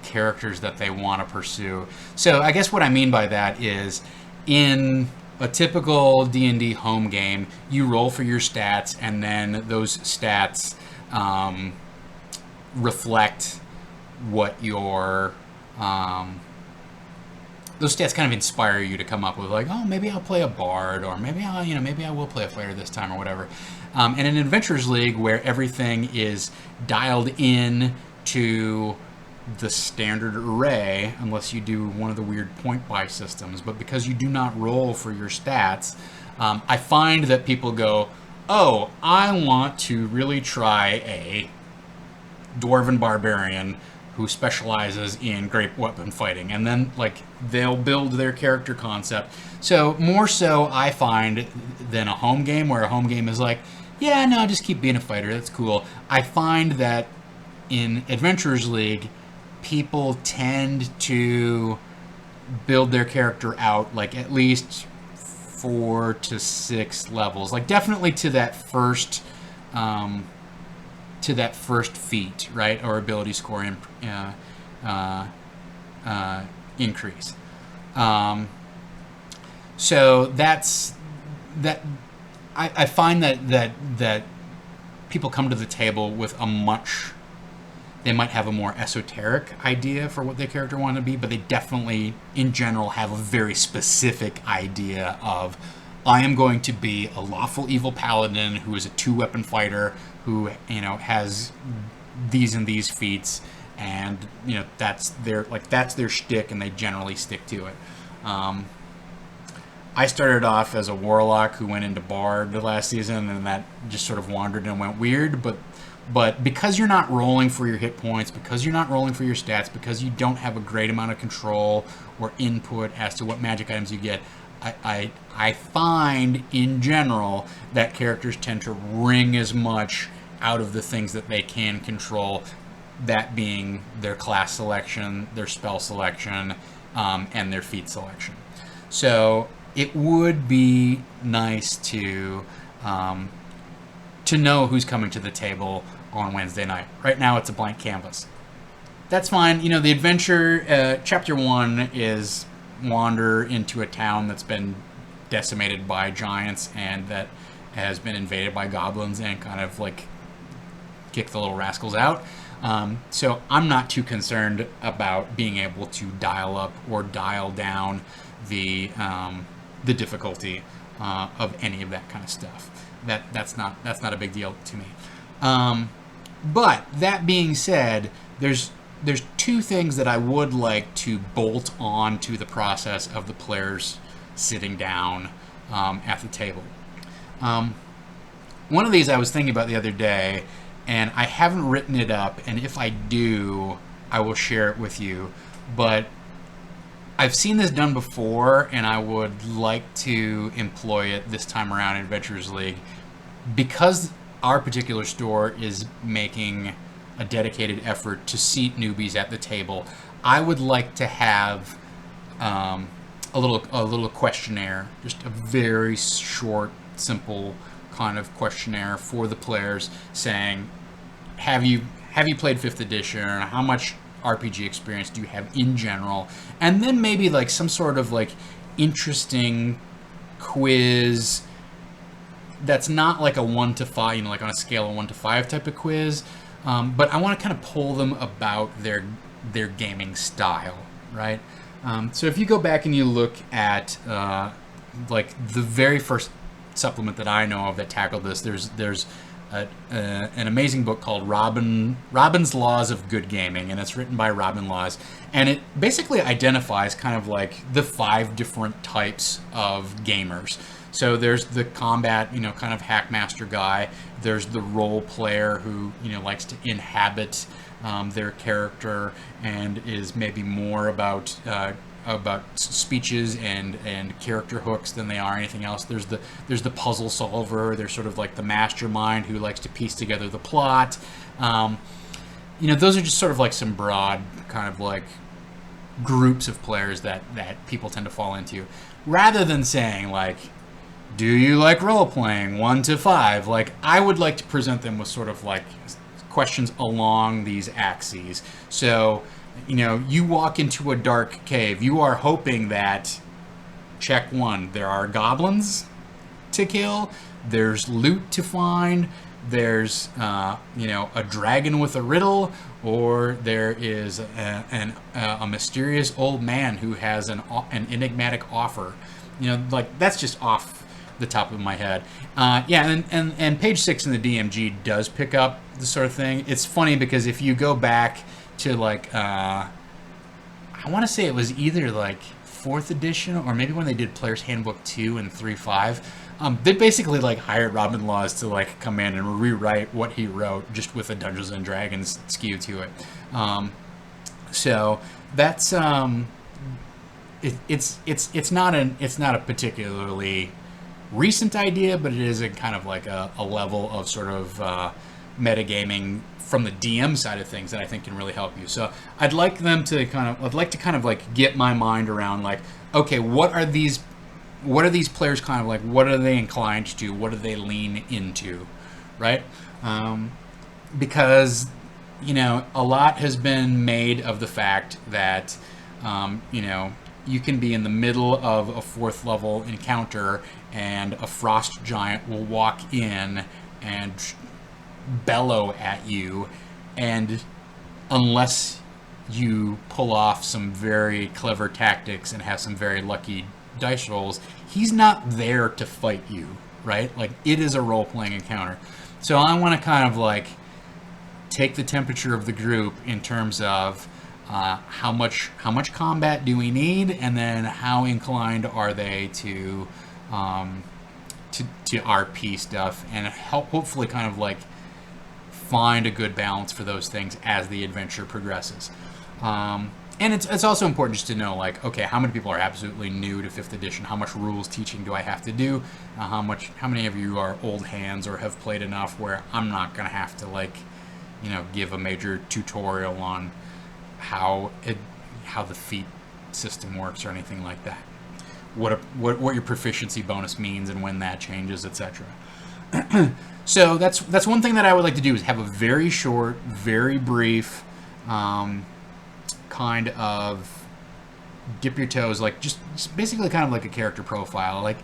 characters that they want to pursue. So I guess what I mean by that is in a typical D&D home game, you roll for your stats, and then those stats reflect what your those stats kind of inspire you to come up with, like, oh, maybe I'll play a bard, or maybe maybe I will play a fighter this time, or whatever. And in Adventurers League, where everything is dialed in to the standard array, unless you do one of the weird point buy systems, but because you do not roll for your stats, I find that people go, oh, I want to really try a dwarven barbarian who specializes in great weapon fighting, and then like they'll build their character concept. So more so I find than a home game, where a home game is like, yeah, no, just keep being a fighter, that's cool. I find that in Adventurers League, people tend to build their character out like at least 4 to 6 levels, like definitely to that first feat, right, or ability score increase. So that's that. I find that people come to the table with they might have a more esoteric idea for what their character want to be, but they definitely, in general, have a very specific idea of, I am going to be a lawful evil paladin who is a 2-weapon fighter who, has these and these feats, and that's their shtick, and they generally stick to it. I started off as a warlock who went into bard last season, and that just sort of wandered and went weird, but because you're not rolling for your hit points, because you're not rolling for your stats, because you don't have a great amount of control or input as to what magic items you get, I find in general that characters tend to wring as much out of the things that they can control, that being their class selection, their spell selection, and their feat selection. So it would be nice to know who's coming to the table on Wednesday night. Right now it's a blank canvas. That's fine. The adventure, chapter 1 is wander into a town that's been decimated by giants and that has been invaded by goblins and kind of like kick the little rascals out. So I'm not too concerned about being able to dial up or dial down the difficulty of any of that kind of stuff. That's not a big deal to me. But that being said, there's 2 things that I would like to bolt on to the process of the players sitting down at the table. One of these I was thinking about the other day, and I haven't written it up, and if I do, I will share it with you. But I've seen this done before, and I would like to employ it this time around in Adventurers League. Because our particular store is making a dedicated effort to seat newbies at the table, I would like to have a little questionnaire, just a very short, simple kind of questionnaire for the players, saying, have you played 5th edition? How much RPG experience do you have in general? And then maybe like some sort of like interesting quiz that's not like a 1 to 5, like on a scale of 1 to 5 type of quiz, but I want to kind of pull them about their gaming style, right? So if you go back and you look at like the very first supplement that I know of that tackled this, there's an amazing book called Robin's Laws of Good Gaming, and it's written by Robin Laws, and it basically identifies kind of like the 5 different types of gamers. So there's the combat, kind of hackmaster guy. There's the role player who, likes to inhabit their character and is maybe more about speeches and character hooks than they are anything else. There's the puzzle solver. There's sort of like the mastermind who likes to piece together the plot. Those are just sort of like some broad kind of like groups of players that people tend to fall into, rather than saying like, do you like role playing 1 to 5? Like, I would like to present them with sort of like questions along these axes. So, you know, you walk into a dark cave, you are hoping that, check 1, there are goblins to kill, there's loot to find, there's you know, a dragon with a riddle, or there is a mysterious old man who has an enigmatic offer. You know, like, that's just off the top of my head. Yeah, and page 6 in the DMG does pick up the sort of thing. It's funny because if you go back to like I want to say it was either like 4th edition or maybe when they did Player's Handbook 2 and 3.5, they basically like hired Robin Laws to like come in and rewrite what he wrote, just with a Dungeons and Dragons skew to it. So that's it's not a particularly recent idea, but it is a kind of like a level of sort of metagaming from the DM side of things that I think can really help you. So I'd like to kind of like get my mind around like, okay, what are these players kind of like, what are they inclined to do? What do they lean into, right? Because, you know, a lot has been made of the fact that, you know, you can be in the middle of a 4th level encounter and a frost giant will walk in and bellow at you, and unless you pull off some very clever tactics and have some very lucky dice rolls, he's not there to fight you, right? Like, it is a role-playing encounter. So I want to kind of like take the temperature of the group in terms of how much combat do we need, and then how inclined are they to RP stuff, and hopefully kind of like find a good balance for those things as the adventure progresses. And it's also important just to know, like, okay, how many people are absolutely new to 5th edition? How much rules teaching do I have to do? How many of you are old hands or have played enough where I'm not going to have to, like, you know, give a major tutorial on how the feat system works or anything like that. What your proficiency bonus means and when that changes, etc. So that's one thing that I would like to do, is have a very short, very brief kind of dip your toes, like just basically kind of like a character profile. Like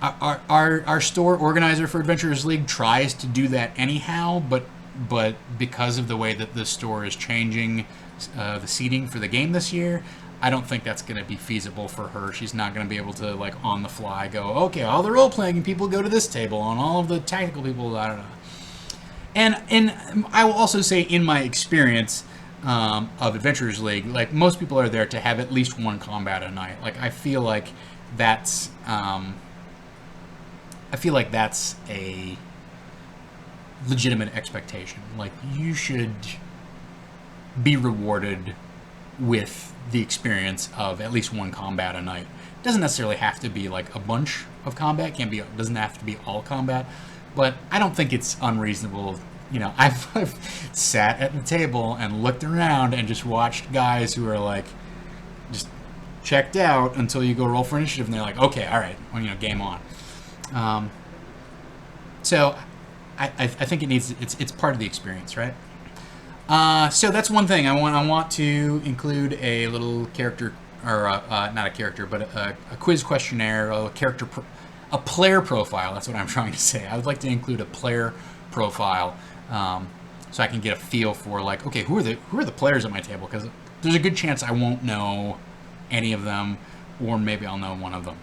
our store organizer for Adventurers League tries to do that anyhow, but because of the way that the store is changing the seating for the game this year, I don't think that's going to be feasible for her. She's not going to be able to, like, on the fly go, okay, all the role-playing people go to this table, and all of the tactical people, I don't know. And I will also say, in my experience of Adventurers League, like, most people are there to have at least one combat a night. Like, I feel like that's a legitimate expectation. Like, you should be rewarded with the experience of at least one combat a night. It doesn't necessarily have to be like a bunch of combat. Doesn't have to be all combat, but I don't think it's unreasonable. You know, I've sat at the table and looked around and just watched guys who are like just checked out until you go roll for initiative, and they're like, okay, all right, well, you know, game on. So I think it's part of the experience, right? So that's one thing. I want to include a little character, or not a character, but a quiz questionnaire, a player profile. That's what I'm trying to say. I would like to include a player profile, so I can get a feel for, like, okay, who are the players at my table? Because there's a good chance I won't know any of them, or maybe I'll know one of them.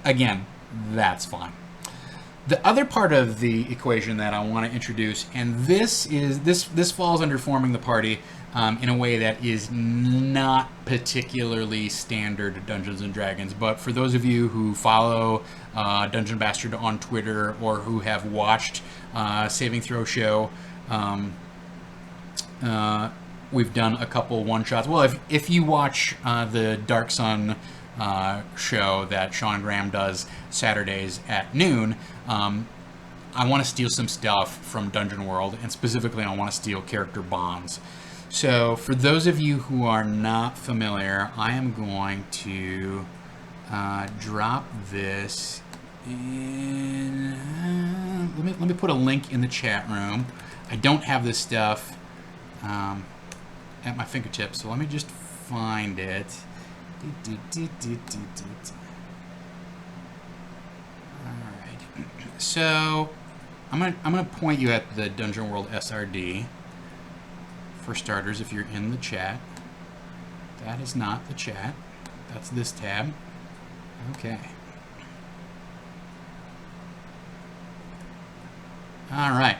Again, that's fine. The other part of the equation that I want to introduce, and this falls under forming the party in a way that is not particularly standard Dungeons and Dragons, but for those of you who follow Dungeon Bastard on Twitter, or who have watched Saving Throw Show, we've done a couple one-shots. Well, if you watch the Dark Sun show that Sean Graham does Saturdays at noon, I want to steal some stuff from Dungeon World, and specifically I want to steal character bonds. So for those of you who are not familiar, I am going to drop this in. Let me put a link in the chat room. I don't have this stuff at my fingertips, so let me just find it. All right. So I'm gonna point you at the Dungeon World SRD. For starters, if you're in the chat. That is not the chat. That's this tab. Okay. All right.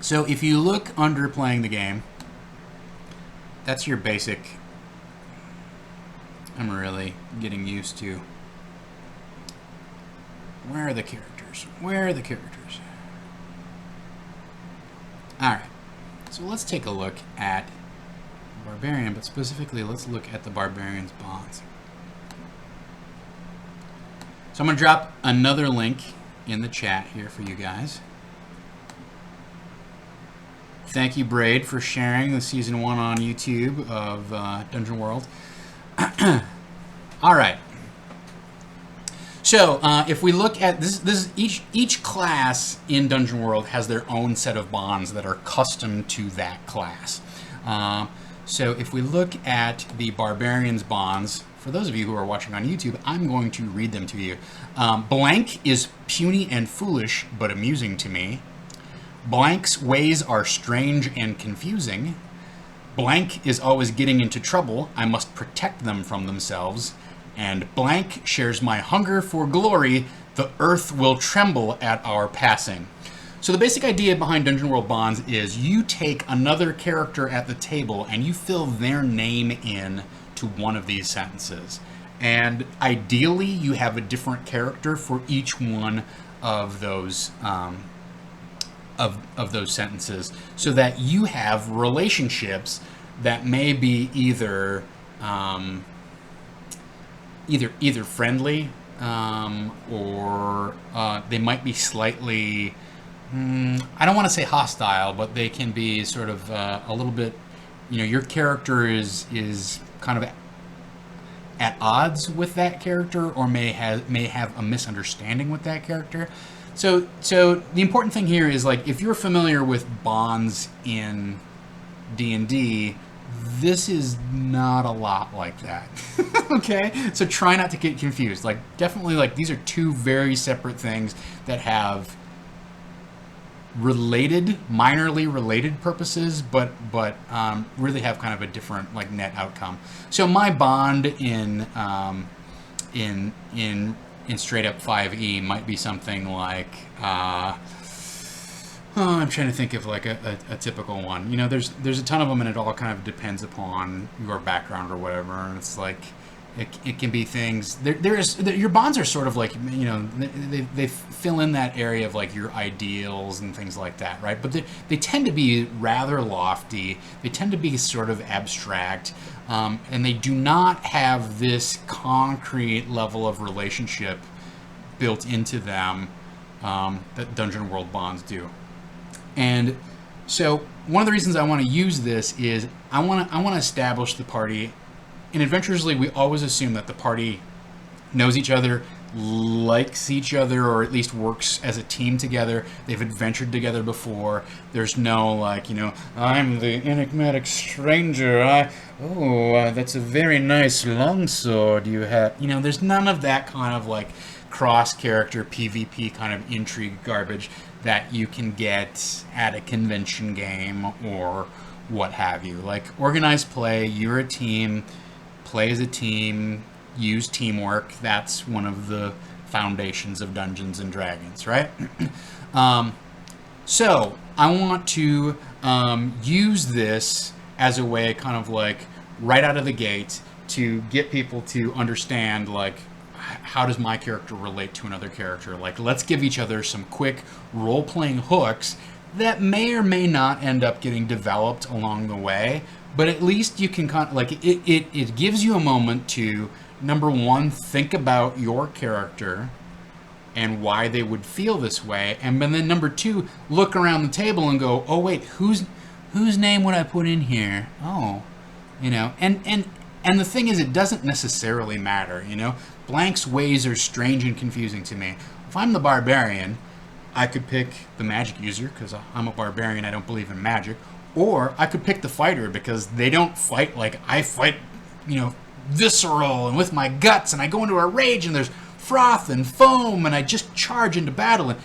So if you look under playing the game, that's your basic. I'm really getting used to. Where are the characters? Where are the characters? Alright, so let's take a look at Barbarian, but specifically let's look at the Barbarian's bonds. So I'm going to drop another link in the chat here for you guys. Thank you, Braid, for sharing the Season 1 on YouTube of Dungeon World. Alright. So, if we look at this, each class in Dungeon World has their own set of bonds that are custom to that class. So, if we look at the Barbarian's bonds, for those of you who are watching on YouTube, I'm going to read them to you. Blank is puny and foolish, but amusing to me. Blank's ways are strange and confusing. Blank is always getting into trouble. I must protect them from themselves. And blank shares my hunger for glory. The earth will tremble at our passing. So the basic idea behind Dungeon World Bonds is you take another character at the table and you fill their name in to one of these sentences. And ideally, you have a different character for each one of those of those sentences, so that you have relationships that may be either either friendly, or they might be slightly, I don't want to say hostile, but they can be sort of a little bit, your character is kind of at odds with that character, or may have a misunderstanding with that character. So the important thing here is, like, if you're familiar with bonds in D&D, this is not a lot like that. Okay? So try not to get confused. Like, definitely, like, these are two very separate things that have minorly related purposes, but really have kind of a different, like, net outcome. So my bond in straight up 5e might be something like, I'm trying to think of like a typical one. There's a ton of them, and it all kind of depends upon your background or whatever. And it's like it can be things. Your bonds are sort of like, they fill in that area of like your ideals and things like that, right? But they tend to be rather lofty. They tend to be sort of abstract, and they do not have this concrete level of relationship built into them that Dungeon World bonds do. And so one of the reasons I want to use this is I want to establish the party. In Adventurously, we always assume that the party knows each other, likes each other, or at least works as a team together. They've adventured together before. There's no, like, I'm the enigmatic stranger. That's a very nice longsword you have. There's none of that kind of, like, cross-character PvP kind of intrigue garbage that you can get at a convention game or what have you. Like, organized play, you're a team, play as a team, use teamwork. That's one of the foundations of Dungeons and Dragons, right? So I want to use this as a way, kind of like right out of the gate, to get people to understand, like, how does my character relate to another character? Like, let's give each other some quick role-playing hooks that may or may not end up getting developed along the way, but at least you can kind of, like, it gives you a moment to, number one, think about your character, and why they would feel this way. And then number two, look around the table and go, oh wait, whose name would I put in here? Oh, and the thing is, it doesn't necessarily matter, Blank's ways are strange and confusing to me. If I'm the barbarian, I could pick the magic user because I'm a barbarian, I don't believe in magic. Or I could pick the fighter because they don't fight like I fight, visceral and with my guts, and I go into a rage and there's froth and foam and I just charge into battle. And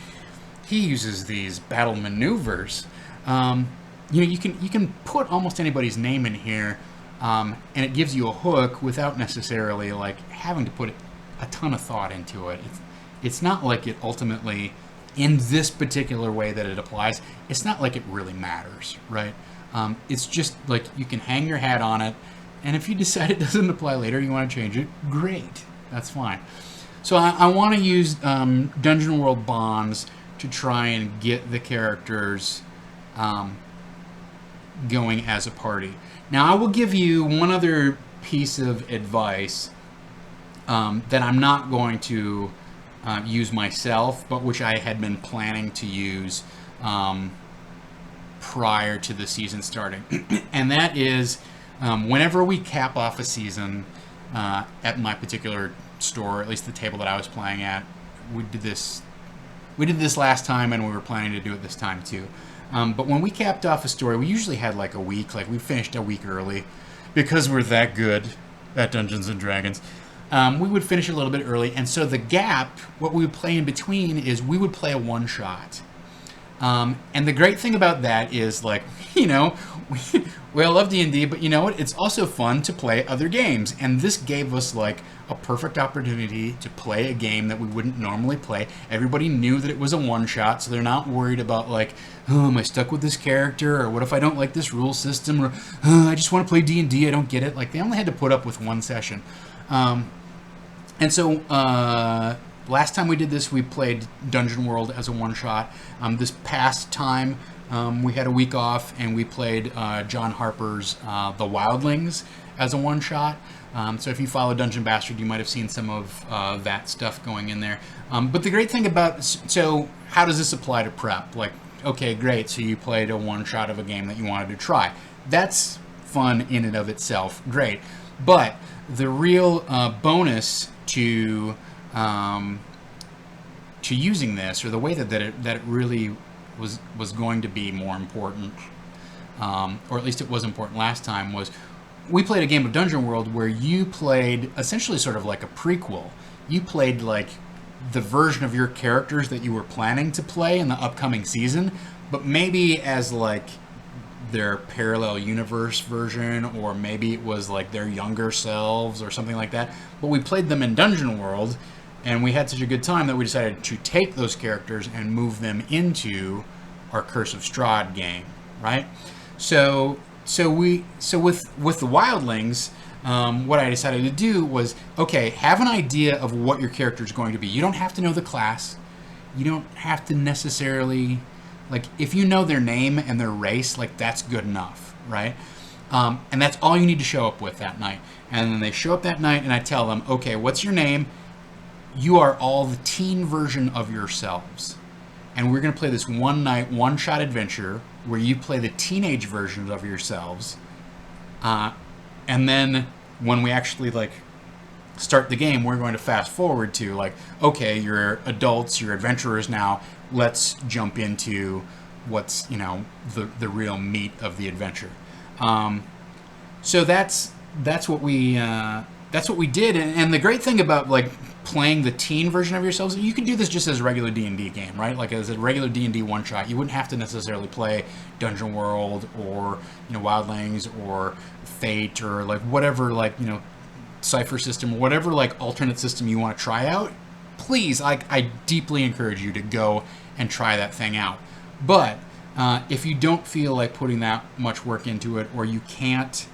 he uses these battle maneuvers. You can put almost anybody's name in here, and it gives you a hook without necessarily like having to put a ton of thought into it. It's not like it ultimately, in this particular way that it applies, it's not like it really matters, right? It's just like you can hang your hat on it, and if you decide it doesn't apply later, you want to change it, great, that's fine. So I want to use Dungeon World bonds to try and get the characters going as a party. Now I will give you one other piece of advice that I'm not going to use myself, but which I had been planning to use prior to the season starting. And that is, whenever we cap off a season at my particular store, at least the table that I was playing at, we did this last time, and we were planning to do it this time too. But when we capped off a story, we usually had like a week, like we finished a week early because we're that good at Dungeons and Dragons. We would finish a little bit early, and so the gap, what we would play in between is we would play a one-shot. And the great thing about that is, like, we all love D&D, but you know what? It's also fun to play other games, and this gave us like a perfect opportunity to play a game that we wouldn't normally play. Everybody knew that it was a one-shot, so they're not worried about like, oh, am I stuck with this character, or what if I don't like this rule system, or I just want to play D&D, I don't get it. Like, they only had to put up with one session. And so last time we did this, we played Dungeon World as a one-shot. This past time, we had a week off, and we played John Harper's The Wildlings as a one-shot. So if you follow Dungeon Bastard, you might have seen some of that stuff going in there. But the great thing about... So how does this apply to prep? Like, okay, great, so you played a one-shot of a game that you wanted to try. That's fun in and of itself. Great. But the real bonus to using this, or the way that it really was going to be more important, or at least it was important last time, was we played a game of Dungeon World where you played essentially sort of like a prequel. You played like the version of your characters that you were planning to play in the upcoming season, but maybe as like their parallel universe version, or maybe it was like their younger selves or something like that. But we played them in Dungeon World, and we had such a good time that we decided to take those characters and move them into our Curse of Strahd game, right? So with the Wildlings, what I decided to do was, okay, have an idea of what your character is going to be. You don't have to know the class. You don't have to necessarily... Like, if you know their name and their race, like, that's good enough, right? And that's all you need to show up with that night. And then they show up that night, and I tell them, okay, what's your name? You are all the teen version of yourselves. And we're going to play this one-night, one-shot adventure where you play the teenage versions of yourselves. And then when we actually, like, start the game, we're going to fast forward to, like, okay, you're adults, you're adventurers now. Let's jump into what's, the real meat of the adventure. So that's what we did. And the great thing about like playing the teen version of yourselves, you can do this just as a regular D&D game, right? Like as a regular D&D one shot. You wouldn't have to necessarily play Dungeon World or Wildlings or Fate or like whatever, like Cypher system or whatever like alternate system you want to try out. Please, I deeply encourage you to go and try that thing out. But if you don't feel like putting that much work into it, or you can't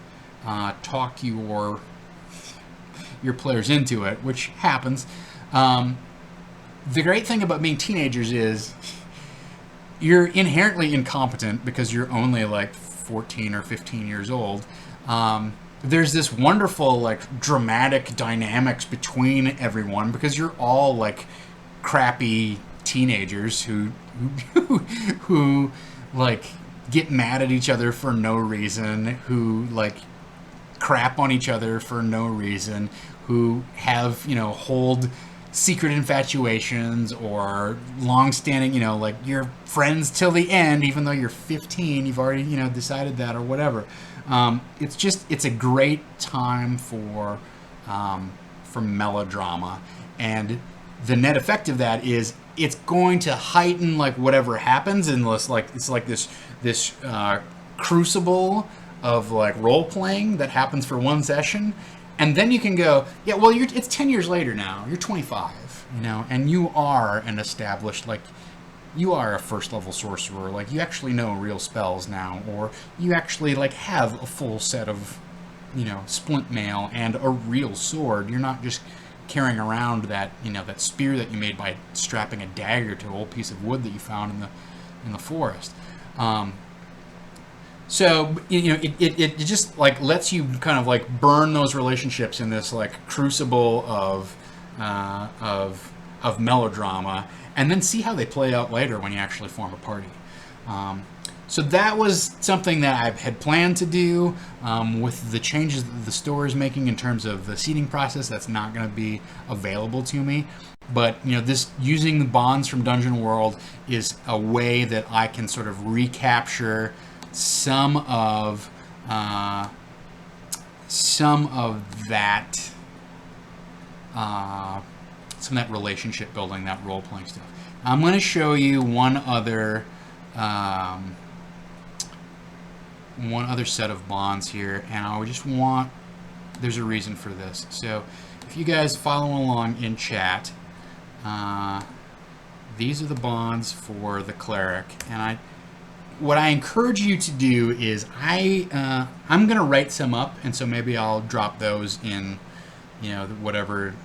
talk your players into it, which happens, the great thing about being teenagers is you're inherently incompetent because you're only like 14 or 15 years old. There's this wonderful like dramatic dynamics between everyone because you're all like crappy teenagers who like get mad at each other for no reason, who like crap on each other for no reason, who have, you know, hold secret infatuations or long-standing, you know, like you're friends till the end, even though you're 15, you've already, you know, decided that or whatever. It's a great time for melodrama, and the net effect of that is it's going to heighten like whatever happens, unless like it's like this crucible of like role playing that happens for one session, and then you can go, yeah, well, it's 10 years later now. You're 25, you know, and you are an established, like, you are a first level sorcerer. Like, you actually know real spells now, or you actually like have a full set of, you know, splint mail and a real sword. You're not just carrying around that, you know, that spear that you made by strapping a dagger to an old piece of wood that you found in the forest. So, you know, it just like lets you kind of like burn those relationships in this like crucible of melodrama, and then see how they play out later when you actually form a party. So that was something that I had planned to do. With the changes that the store is making in terms of the seating process, that's not going to be available to me. But, you know, this using the bonds from Dungeon World is a way that I can sort of recapture some of that relationship building, that role playing stuff. I'm going to show you one other set of bonds here, and I just want, there's a reason for this. So if you guys follow along in chat, these are the bonds for the cleric, and what I encourage you to do is I'm going to write some up, and so maybe I'll drop those in, you know, whatever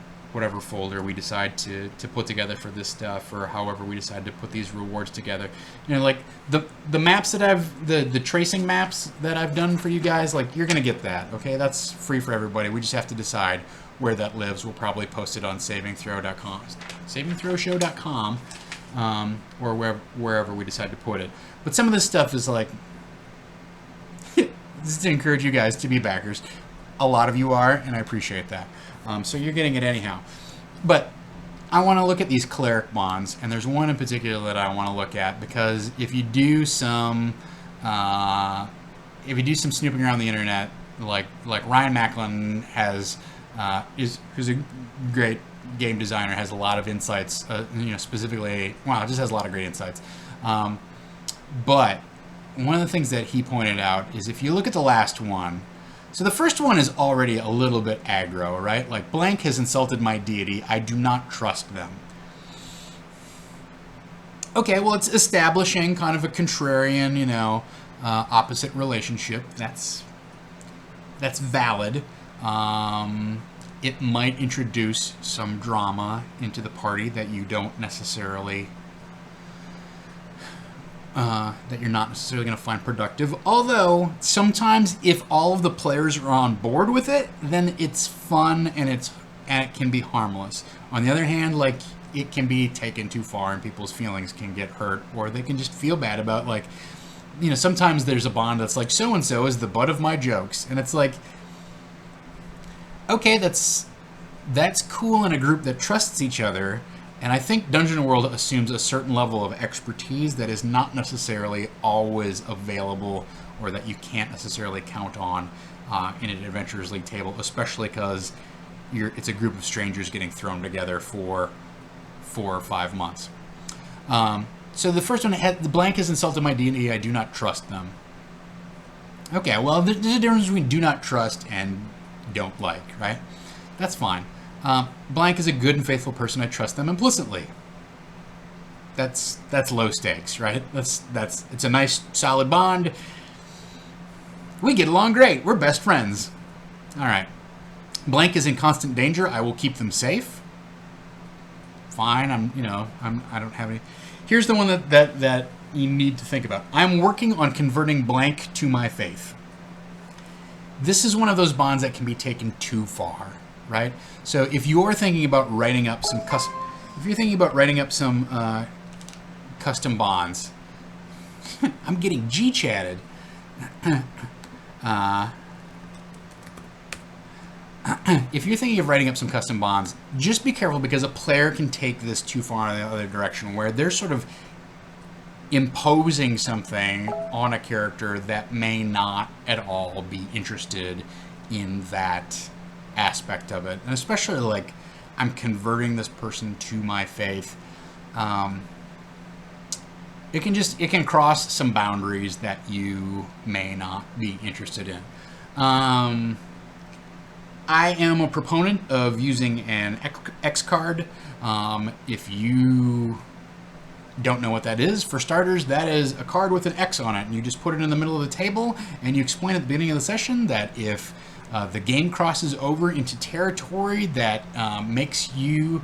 folder we decide to put together for this stuff, or however we decide to put these rewards together. You know, like the maps that the tracing maps that I've done for you guys, like, you're going to get that, okay? That's free for everybody. We just have to decide where that lives. We'll probably post it on savingthrowshow.com, or wherever we decide to put it. But some of this stuff is like, this is to encourage you guys to be backers. A lot of you are, and I appreciate that. So you're getting it anyhow. But I want to look at these cleric bonds, and there's one in particular that I want to look at, because if you do some snooping around the internet, like Ryan Macklin who's a great game designer, has a lot of insights, you know, specifically, just has a lot of great insights. But one of the things that he pointed out is, if you look at the last one, so the first one is already a little bit aggro, right? Like, blank has insulted my deity. I do not trust them. Okay, well, it's establishing kind of a contrarian, you know, opposite relationship. That's valid. It might introduce some drama into the party that you don't necessarily, that you're not necessarily going to find productive. Although, sometimes if all of the players are on board with it, then it's fun and it can be harmless. On the other hand, like, it can be taken too far and people's feelings can get hurt, or they can just feel bad about, like, you know, sometimes there's a bond that's like, so-and-so is the butt of my jokes. And it's like, okay, that's cool in a group that trusts each other. And I think Dungeon World assumes a certain level of expertise that is not necessarily always available, or that you can't necessarily count on in an Adventurers League table, especially because it's a group of strangers getting thrown together for 4 or 5 months. So the first one, the blank has insulted my deity, I do not trust them. Okay, well, there's a difference between do not trust and don't like, right? That's fine. Blank is a good and faithful person. I trust them implicitly. That's low stakes, right? It's a nice solid bond. We get along great. We're best friends. All right. Blank is in constant danger. I will keep them safe. Fine. I don't have any. Here's the one that you need to think about. I'm working on converting blank to my faith. This is one of those bonds that can be taken too far, right? So if you're thinking about writing up some if you're thinking about writing up some custom bonds, I'm getting G-chatted. If you're thinking of writing up some custom bonds, just be careful, because a player can take this too far in the other direction, where they're sort of imposing something on a character that may not at all be interested in that aspect of it. And especially, like, I'm converting this person to my faith. It can cross some boundaries that you may not be interested in. I am a proponent of using an X card. If you don't know what that is, for starters, that is a card with an X on it, and you just put it in the middle of the table, and you explain at the beginning of the session that if the game crosses over into territory that makes you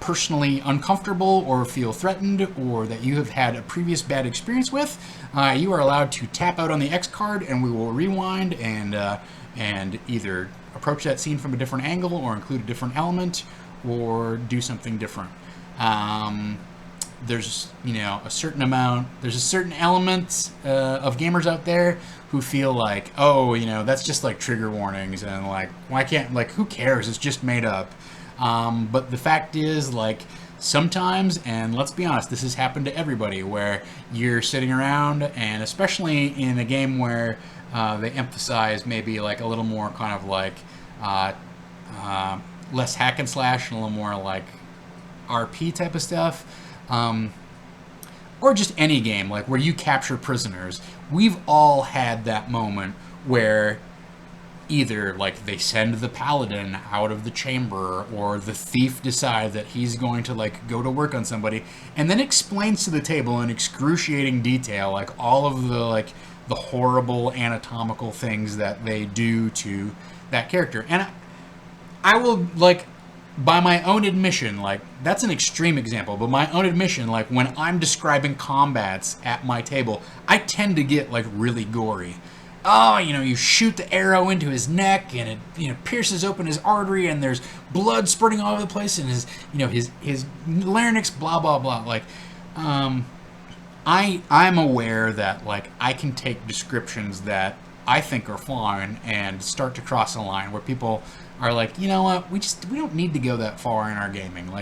personally uncomfortable or feel threatened, or that you have had a previous bad experience with, you are allowed to tap out on the X card, and we will rewind and either approach that scene from a different angle, or include a different element, or do something different. There's a certain element of gamers out there who feel like, oh, that's just like trigger warnings, and like, why can't, like, who cares? It's just made up. But the fact is, like, sometimes, and let's be honest, this has happened to everybody, where you're sitting around, and especially in a game where they emphasize maybe like a little more kind of like less hack and slash and a little more like RP type of stuff, or just any game like where you capture prisoners. We've all had that moment where either like they send the paladin out of the chamber, or the thief decides that he's going to like go to work on somebody, and then explains to the table in excruciating detail like all of the horrible anatomical things that they do to that character. And I will, like, by my own admission, like, that's an extreme example, but my own admission, like, when I'm describing combats at my table, I tend to get, like, really gory. Oh, you shoot the arrow into his neck, and it, pierces open his artery, and there's blood spurting all over the place, and his larynx, blah, blah, blah. Like, I'm aware that, like, I can take descriptions that I think are fine and start to cross a line where people are like, you know what, we don't need to go that far in our gaming.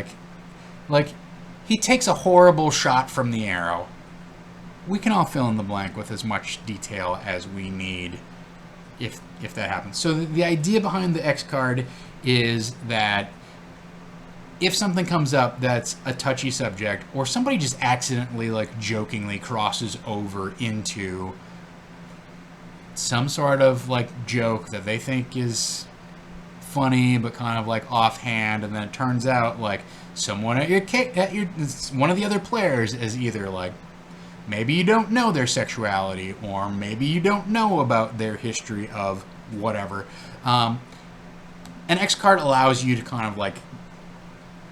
Like he takes a horrible shot from the arrow. We can all fill in the blank with as much detail as we need if that happens. So the idea behind the X card is that if something comes up that's a touchy subject, or somebody just accidentally, like, jokingly crosses over into some sort of, like, joke that they think is funny but kind of, like, offhand, and then it turns out, like, someone one of the other players is either, like, maybe you don't know their sexuality, or maybe you don't know about their history of whatever. An X card allows you to kind of, like,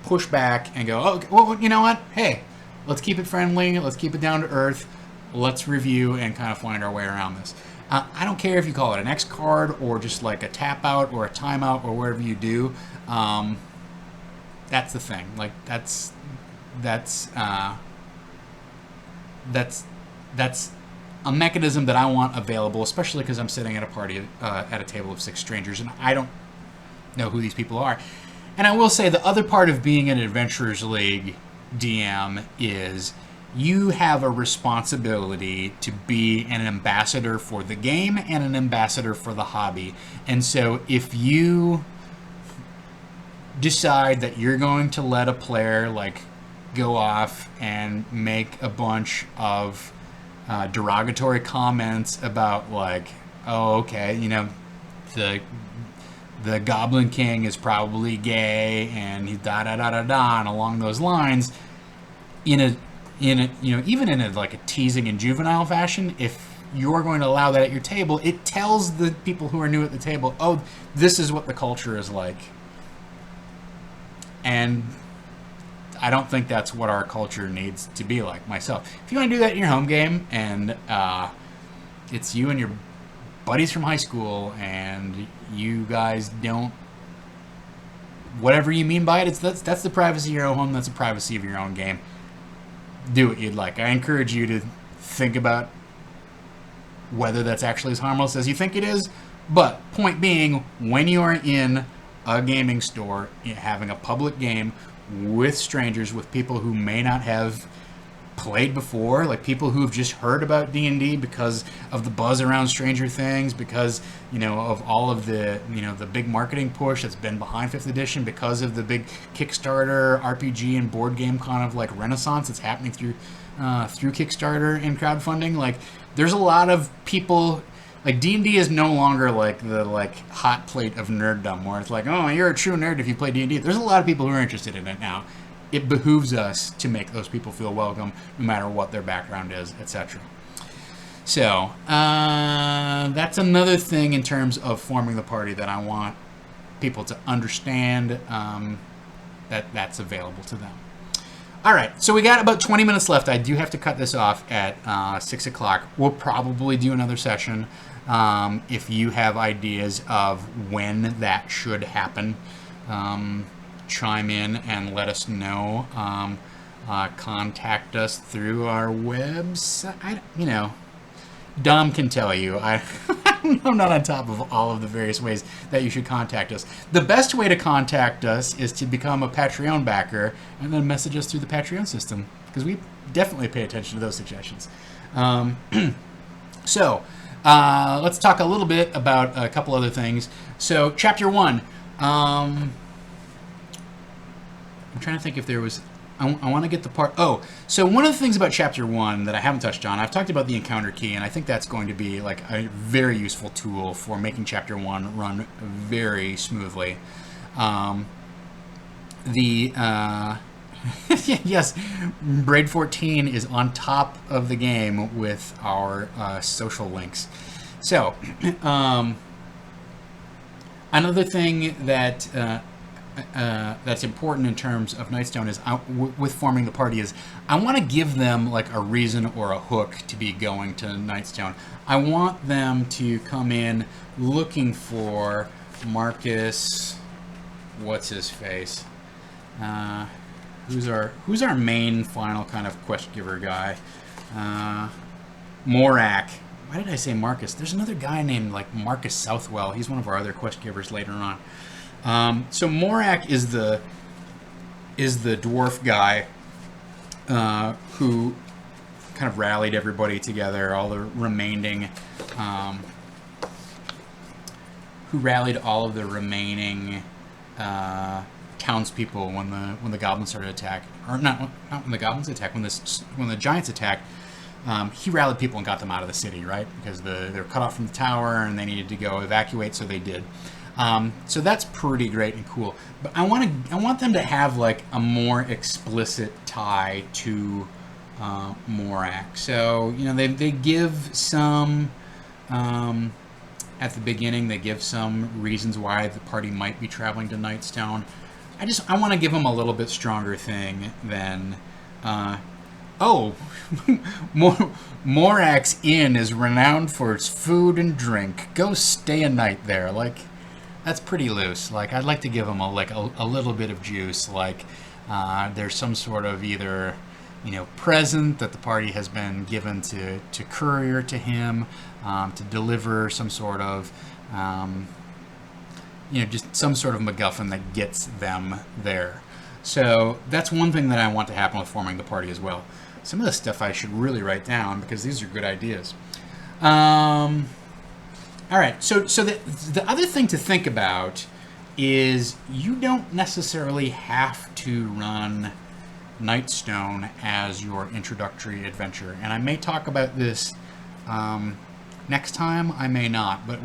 push back and go, oh, well, you know what? Hey, let's keep it friendly. Let's keep it down to earth. Let's review and kind of find our way around this. I don't care if you call it an X card or just like a tap out or a timeout or whatever you do. That's the thing. Like that's a mechanism that I want available, especially because I'm sitting at a party at a table of 6 strangers, and I don't know who these people are. And I will say the other part of being an Adventurers League DM is you have a responsibility to be an ambassador for the game and an ambassador for the hobby. And so if you decide that you're going to let a player like go off and make a bunch of derogatory comments about like, oh, okay, the Goblin King is probably gay, and he da-da-da-da-da, and along those lines, in a even in a like a teasing and juvenile fashion, if you're going to allow that at your table, it tells the people who are new at the table, oh, this is what the culture is like. And I don't think that's what our culture needs to be like, myself. If you want to do that in your home game, and it's you and your buddies from high school, and you guys don't whatever you mean by it, that's the privacy of your own home. That's the privacy of your own game. Do what you'd like. I encourage you to think about whether that's actually as harmless as you think it is. But point being, when you are in a gaming store, having a public game with strangers, with people who may not have played before, like people who have just heard about D&D because of the buzz around Stranger Things, because of all of the the big marketing push that's been behind 5th edition, because of the big Kickstarter RPG and board game kind of like renaissance that's happening through Kickstarter and crowdfunding. Like there's a lot of people. Like D&D is no longer like the hot plate of nerddom where it's like, oh, you're a true nerd if you play D&D. There's a lot of people who are interested in it now. It behooves us to make those people feel welcome, no matter what their background is, etc. So that's another thing in terms of forming the party that I want people to understand that's available to them. All right, so we got about 20 minutes left. I do have to cut this off at 6 o'clock. We'll probably do another session. If you have ideas of when that should happen, chime in and let us know. Contact us through our website. Dom can tell you. I'm not on top of all of the various ways that you should contact us. The best way to contact us is to become a Patreon backer and then message us through the Patreon system, because we definitely pay attention to those suggestions. So let's talk a little bit about a couple other things. So Chapter 1. I'm trying to think if there was... I want to get the part... Oh, so one of the things about Chapter 1 that I haven't touched on, I've talked about the encounter key, and I think that's going to be like a very useful tool for making Chapter 1 run very smoothly. Yes, Braid 14 is on top of the game with our social links. So, another thing that... that's important in terms of Nightstone is with forming the party is I want to give them like a reason or a hook to be going to Nightstone. I want them to come in looking for Marcus, what's his face? Who's our main final kind of quest giver guy? Morak. Why did I say Marcus? There's another guy named like Marcus Southwell. He's one of our other quest givers later on. So Morak is the dwarf guy who kind of rallied everybody together, all the remaining townspeople when the goblins started attacking, or not when the goblins attacked, when the giants attacked. He rallied people and got them out of the city, right? Because they were cut off from the tower and they needed to go evacuate, so they did. So that's pretty great and cool. But I want them to have like a more explicit tie to Morak. So they give some at the beginning. They give some reasons why the party might be traveling to Nightstone. I want to give them a little bit stronger thing than Morak's Inn is renowned for its food and drink. Go stay a night there. Like, that's pretty loose. Like, I'd like to give them a little bit of juice. Like, there's some sort of either, present that the party has been given to courier to him, to deliver some sort of, just some sort of MacGuffin that gets them there. So that's one thing that I want to happen with forming the party as well. Some of this stuff I should really write down because these are good ideas. All right, so the other thing to think about is you don't necessarily have to run Nightstone as your introductory adventure. And I may talk about this next time, I may not. But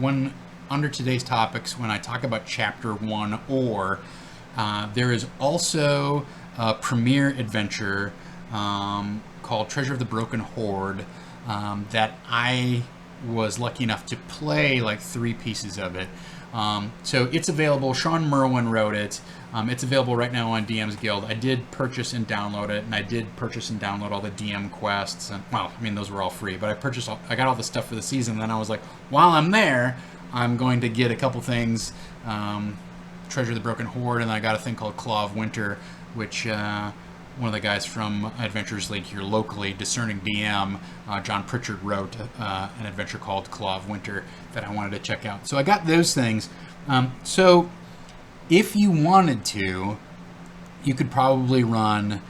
under today's topics, when I talk about Chapter 1 there is also a premiere adventure called Treasure of the Broken Hoard that I was lucky enough to play like 3 pieces of it. So it's available. Sean Merwin wrote it. It's available right now on DM's Guild. I did purchase and download it, and I did purchase and download all the DM quests. And those were all free, but I got all the stuff for the season. And then I was like, while I'm there, I'm going to get a couple things Treasure of the Broken Horde, and then I got a thing called Claw of Winter, which one of the guys from Adventures League here locally, Discerning DM, John Pritchard, wrote an adventure called Claw of Winter that I wanted to check out. So I got those things. So if you wanted to, you could probably run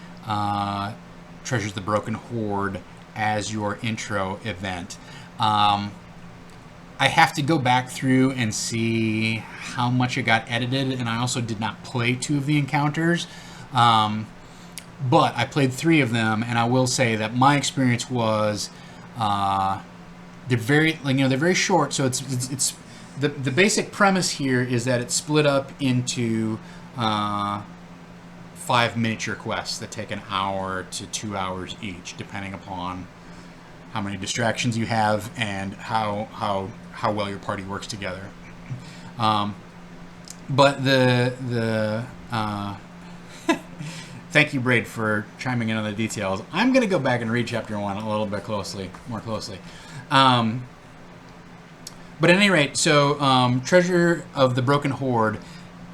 Treasures of the Broken Horde as your intro event. I have to go back through and see how much it got edited, and I also did not play 2 of the encounters. But I played 3 of them, and I will say that my experience was they're very short. So it's the basic premise here is that it's split up into 5 miniature quests that take an hour to 2 hours each, depending upon how many distractions you have and how well your party works together. But the thank you, Braid, for chiming in on the details. I'm going to go back and read Chapter 1 a little bit more closely. But at any rate, so Treasure of the Broken Horde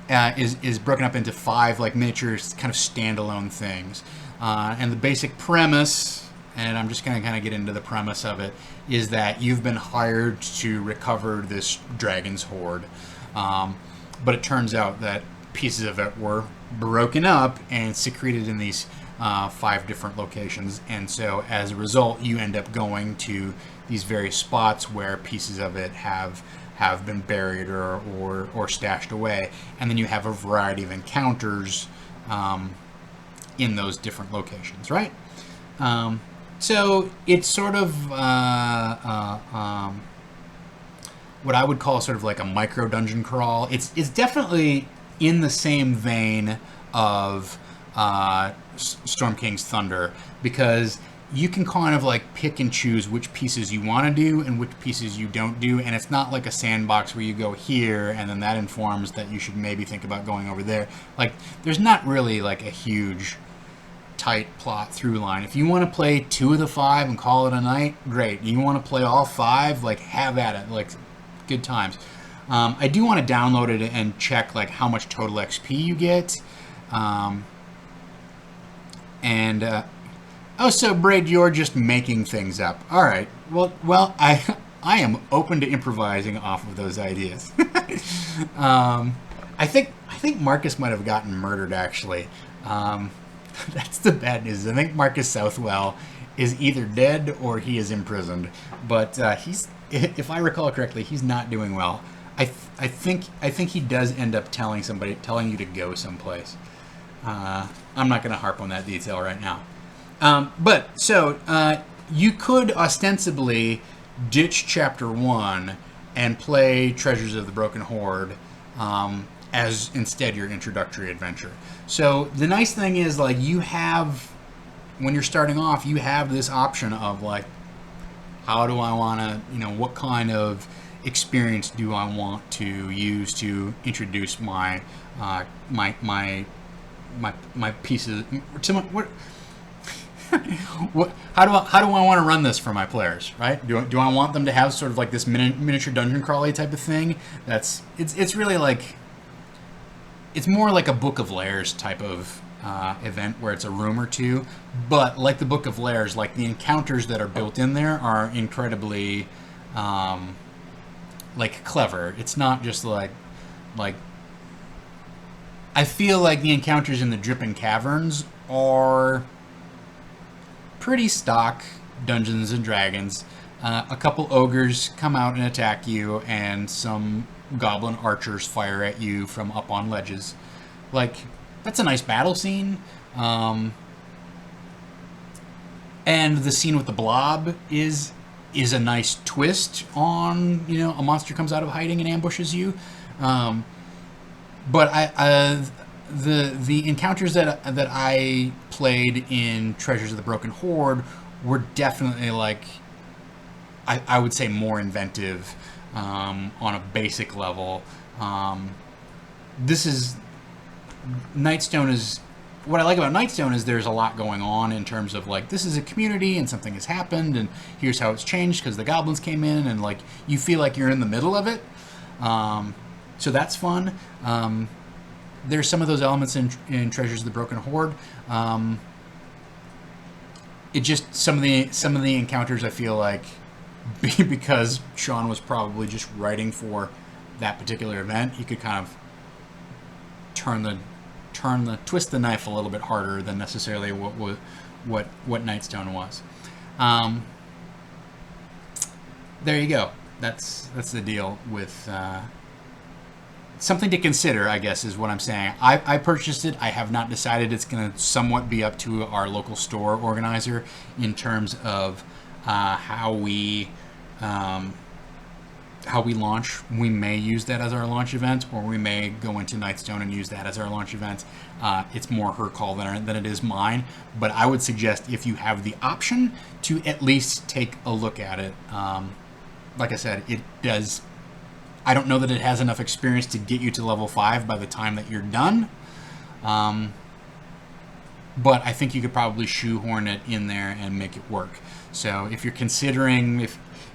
is broken up into 5 like miniature kind of standalone things. And the basic premise, and I'm just going to kind of get into the premise of it, is that you've been hired to recover this dragon's hoard. But it turns out that pieces of it were broken up and secreted in these 5 different locations, and so as a result you end up going to these various spots where pieces of it have been buried or stashed away, and then you have a variety of encounters in those different locations, right? So it's sort of what I would call sort of like a micro dungeon crawl. It's definitely in the same vein of Storm King's Thunder, because you can kind of like pick and choose which pieces you want to do and which pieces you don't do, and it's not like a sandbox where you go here and then that informs that you should maybe think about going over there. Like, there's not really like a huge tight plot through line. If you want to play 2 of the 5 and call it a night, great. You want to play all 5, like, have at it, like, good times. I do want to download it and check like how much total XP you get. Oh, so Braid, you're just making things up. All right. Well, I am open to improvising off of those ideas. I think Marcus might have gotten murdered, actually. That's the bad news. I think Marcus Southwell is either dead or he is imprisoned. But he's, if I recall correctly, he's not doing well. I think he does end up telling you to go someplace. I'm not going to harp on that detail right now. But so you could ostensibly ditch Chapter 1 and play Treasures of the Broken Horde as instead your introductory adventure. So the nice thing is, like, you have, when you're starting off, you have this option of like, how do I want to, what kind of experience do I want to use to introduce my pieces to my, how do I want to run this for my players, right? Do I want them to have sort of like this miniature dungeon crawly type of thing? It's really like, it's more like a Book of Lairs type of event where it's a room or two, but like the Book of Lairs, like the encounters that are built in there are incredibly like clever. It's not just like I feel like the encounters in the Dripping Caverns are pretty stock Dungeons and Dragons. A couple ogres come out and attack you, and some goblin archers fire at you from up on ledges. Like, that's a nice battle scene. And the scene with the blob is a nice twist on, a monster comes out of hiding and ambushes you. But the encounters that I played in Treasures of the Broken Horde were definitely like, I would say, more inventive on a basic level. Nightstone is, what I like about Nightstone is there's a lot going on in terms of like, this is a community and something has happened and here's how it's changed because the goblins came in, and like you feel like you're in the middle of it. So that's fun. there's some of those elements in Treasures of the Broken Horde. It just some of the encounters I feel like because Sean was probably just writing for that particular event, he could kind of twist the knife a little bit harder than necessarily what Nightstone was. There you go. That's the deal with something to consider, I guess, is what I'm saying. I purchased it. I have not decided. It's going to somewhat be up to our local store organizer in terms of how we launch. We may use that as our launch event, or we may go into Nightstone and use that as our launch event. It's more her call than it is mine. But I would suggest, if you have the option, to at least take a look at it. Like I said, it does. I don't know that it has enough experience to get you to level 5 by the time that you're done. But I think you could probably shoehorn it in there and make it work. So if you're considering,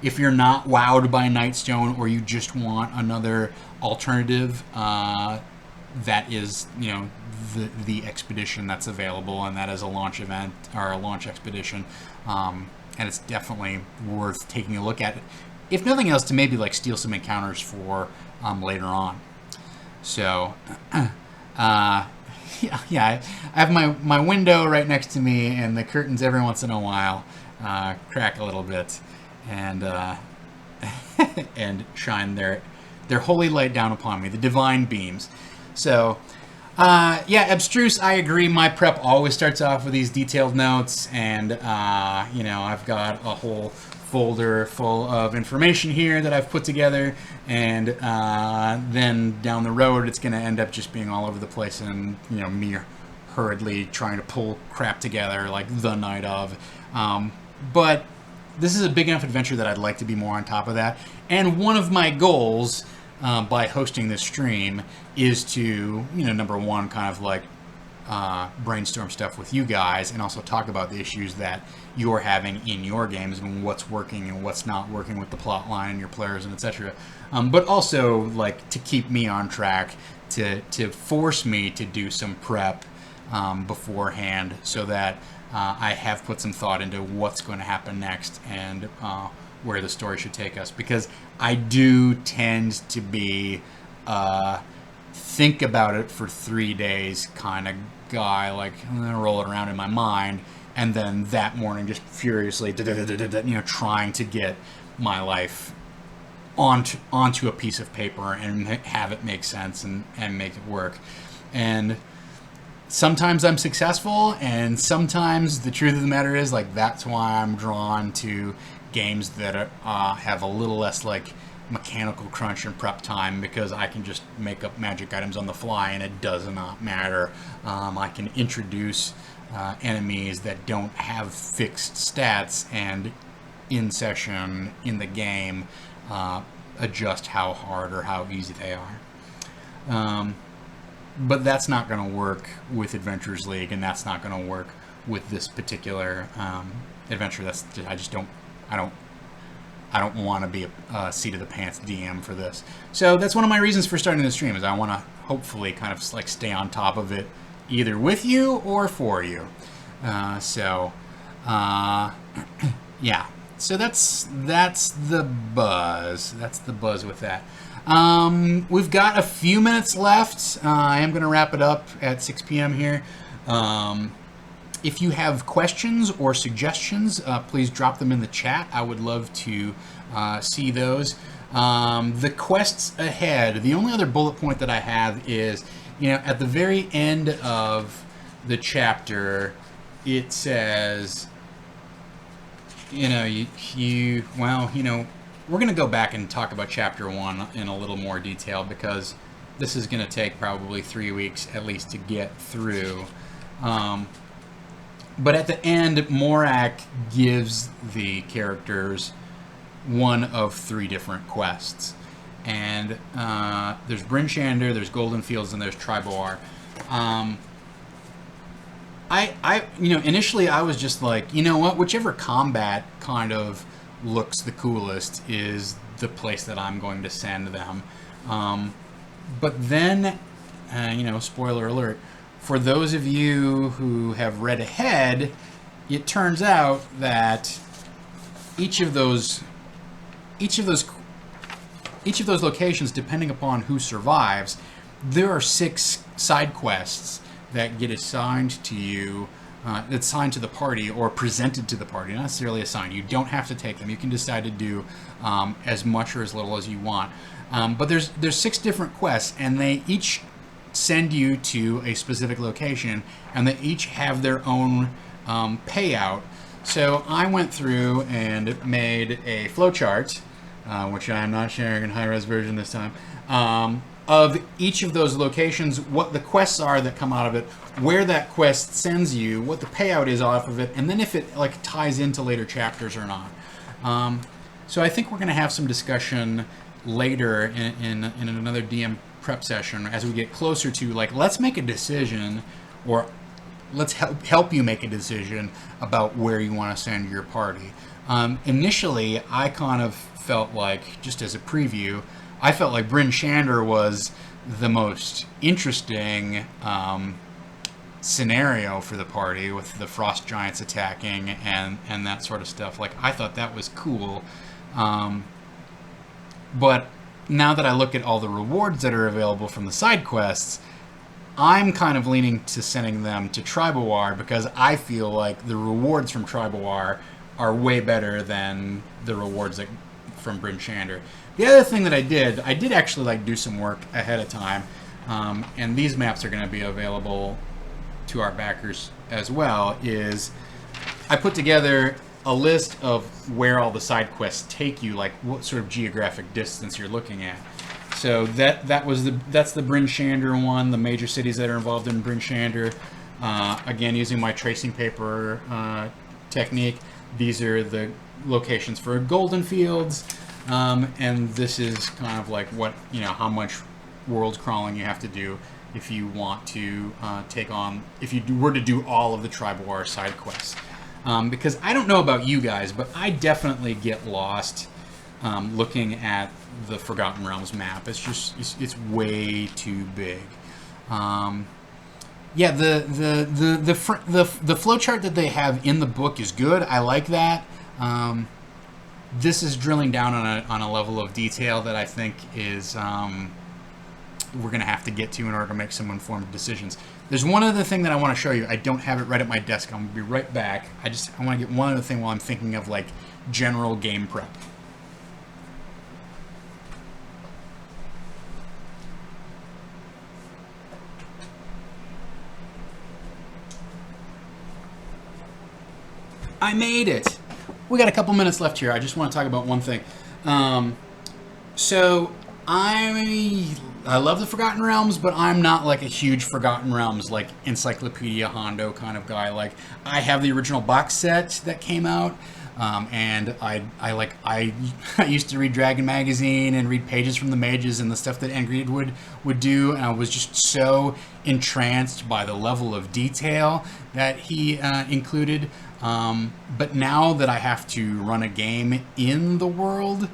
if you're not wowed by Nightstone, or you just want another alternative, that is, the expedition that's available, and that is a launch event or a launch expedition, and it's definitely worth taking a look at it. If nothing else, to maybe like steal some encounters for later on. So, I have my window right next to me, and the curtains every once in a while crack a little bit, and and shine their holy light down upon me, the divine beams. So, Abstruse, I agree. My prep always starts off with these detailed notes, and I've got a whole folder full of information here that I've put together, and then down the road it's going to end up just being all over the place, and me hurriedly trying to pull crap together like the night of. But this is a big enough adventure that I'd like to be more on top of that. And one of my goals by hosting this stream is to, number one, kind of like brainstorm stuff with you guys, and also talk about the issues that you're having in your games, and what's working and what's not working with the plot line and your players, and etc. But also, like, to keep me on track, to force me to do some prep beforehand, so that I have put some thought into what's going to happen next, and where the story should take us. Because I do tend to be think about it for 3 days kind of guy. Like, I'm going to roll it around in my mind, and then that morning just furiously trying to get my life onto a piece of paper and have it make sense and make it work. And sometimes I'm successful, and sometimes the truth of the matter is, like, that's why I'm drawn to games that have a little less like mechanical crunch and prep time, because I can just make up magic items on the fly and it does not matter. I can introduce enemies that don't have fixed stats, and in session, in the game, adjust how hard or how easy they are. But that's not going to work with Adventurers League, and that's not going to work with this particular adventure. I don't want to be a seat of the pants DM for this. So that's one of my reasons for starting the stream, is I want to hopefully kind of like stay on top of it, either with you or for you. Yeah. So that's the buzz. That's the buzz with that. We've got a few minutes left. I am going to wrap it up at 6 p.m. here. If you have questions or suggestions, please drop them in the chat. I would love to see those. The quests ahead, the only other bullet point that I have is, at the very end of the chapter, it says, we're going to go back and talk about chapter 1 in a little more detail, because this is going to take probably 3 weeks at least to get through. But at the end, Morak gives the characters one of 3 different quests. And there's Bryn Shander, there's Golden Fields, and there's Triboar. Initially I was just like, whichever combat kind of looks the coolest is the place that I'm going to send them. But then spoiler alert, for those of you who have read ahead, it turns out that each of those locations, depending upon who survives, there are 6 side quests that get assigned to you, assigned to the party or presented to the party, not necessarily assigned. You don't have to take them. You can decide to do as much or as little as you want. But there's 6 different quests, and they each send you to a specific location, and they each have their own payout. So I went through and made a flowchart, which I'm not sharing in high-res version this time, of each of those locations, what the quests are that come out of it, where that quest sends you, what the payout is off of it, and then if it ties into later chapters or not. So I think we're going to have some discussion later in another DM prep session as we get closer to let's make a decision, or let's help you make a decision about where you want to send your party. Initially, I kind of felt like, just as a preview, I felt like Bryn Shander was the most interesting scenario for the party, with the frost giants attacking and that sort of stuff. I thought that was cool. But now that I look at all the rewards that are available from the side quests, I'm kind of leaning to sending them to Tribal War, because I feel like the rewards from Tribal War are way better than the rewards from Bryn Shander. The other thing that I did actually do some work ahead of time, and these maps are going to be available to our backers as well, is I put together a list of where all the side quests take you, what sort of geographic distance you're looking at. So that's the Bryn Shander one, the major cities that are involved in Bryn Shander. Again, using my tracing paper technique, these are the locations for Golden Fields. And this is kind of what, how much world crawling you have to do if you want to take on, if you were to do all of the Tribal War side quests. Because I don't know about you guys, but I definitely get lost looking at the Forgotten Realms map. It's way too big. Yeah, the flowchart that they have in the book is good. I like that. This is drilling down on a level of detail that I think is we're going to have to get to in order to make some informed decisions. There's one other thing that I want to show you. I don't have it right at my desk. I'm going to be right back. I want to get one other thing while I'm thinking of general game prep. I made it. We got a couple minutes left here. I just want to talk about one thing. So I love the Forgotten Realms, but I'm not a huge Forgotten Realms Encyclopedia Hondo kind of guy. I have the original box set that came out, and I used to read Dragon Magazine and read pages from the mages and the stuff that Ingrid would do, and I was just so entranced by the level of detail that he included. But now that I have to run a game in the world,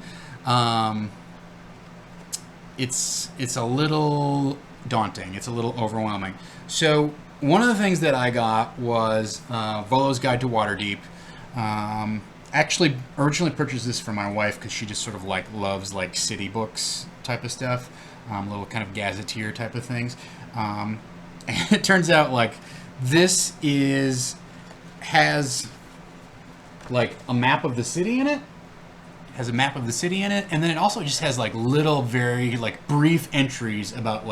it's a little daunting. It's a little overwhelming. So one of the things that I got was Volo's Guide to Waterdeep. Actually, originally purchased this for my wife because she just sort of loves city books type of stuff, little kind of gazetteer type of things. And it turns out this has a map of the city in it. Has a map of the city in it, and then it also just has little very brief entries about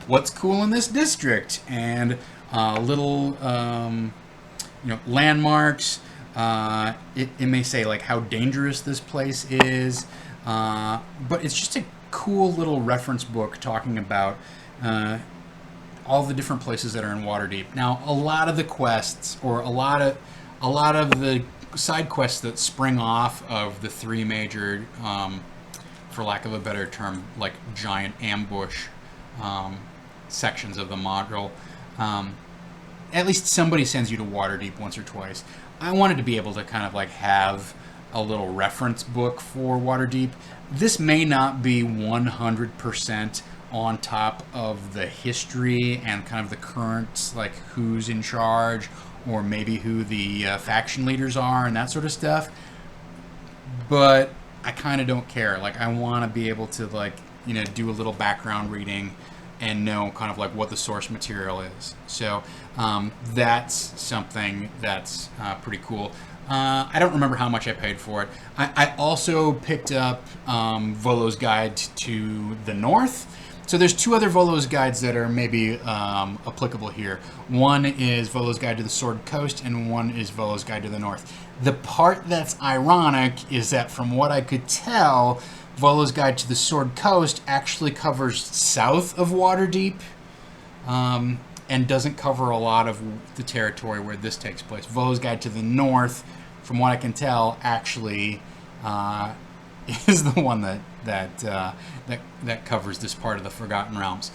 what's cool in this district, and little landmarks. It may say how dangerous this place is, but it's just a cool little reference book talking about all the different places that are in Waterdeep. Now, a lot of the quests, or a lot of the side quests that spring off of the 3 major, for lack of a better term, giant ambush sections of the module, at least somebody sends you to Waterdeep once or twice. I wanted to be able to kind of have a little reference book for Waterdeep. This may not be 100% on top of the history and kind of the current, like who's in charge, or maybe who the faction leaders are and that sort of stuff. But I kind of don't care. Like, I want to be able to, like, you know, do a little background reading and know kind of like what the source material is. So that's something that's pretty cool. I don't remember how much I paid for it. I also picked up Volo's Guide to the North. So there's two other Volo's Guides that are maybe applicable here. One is Volo's Guide to the Sword Coast, and one is Volo's Guide to the North. The part that's ironic is that from what I could tell, Volo's Guide to the Sword Coast actually covers south of Waterdeep, and doesn't cover a lot of the territory where this takes place. Volo's Guide to the North, from what I can tell, actually is the one that covers this part of the Forgotten Realms.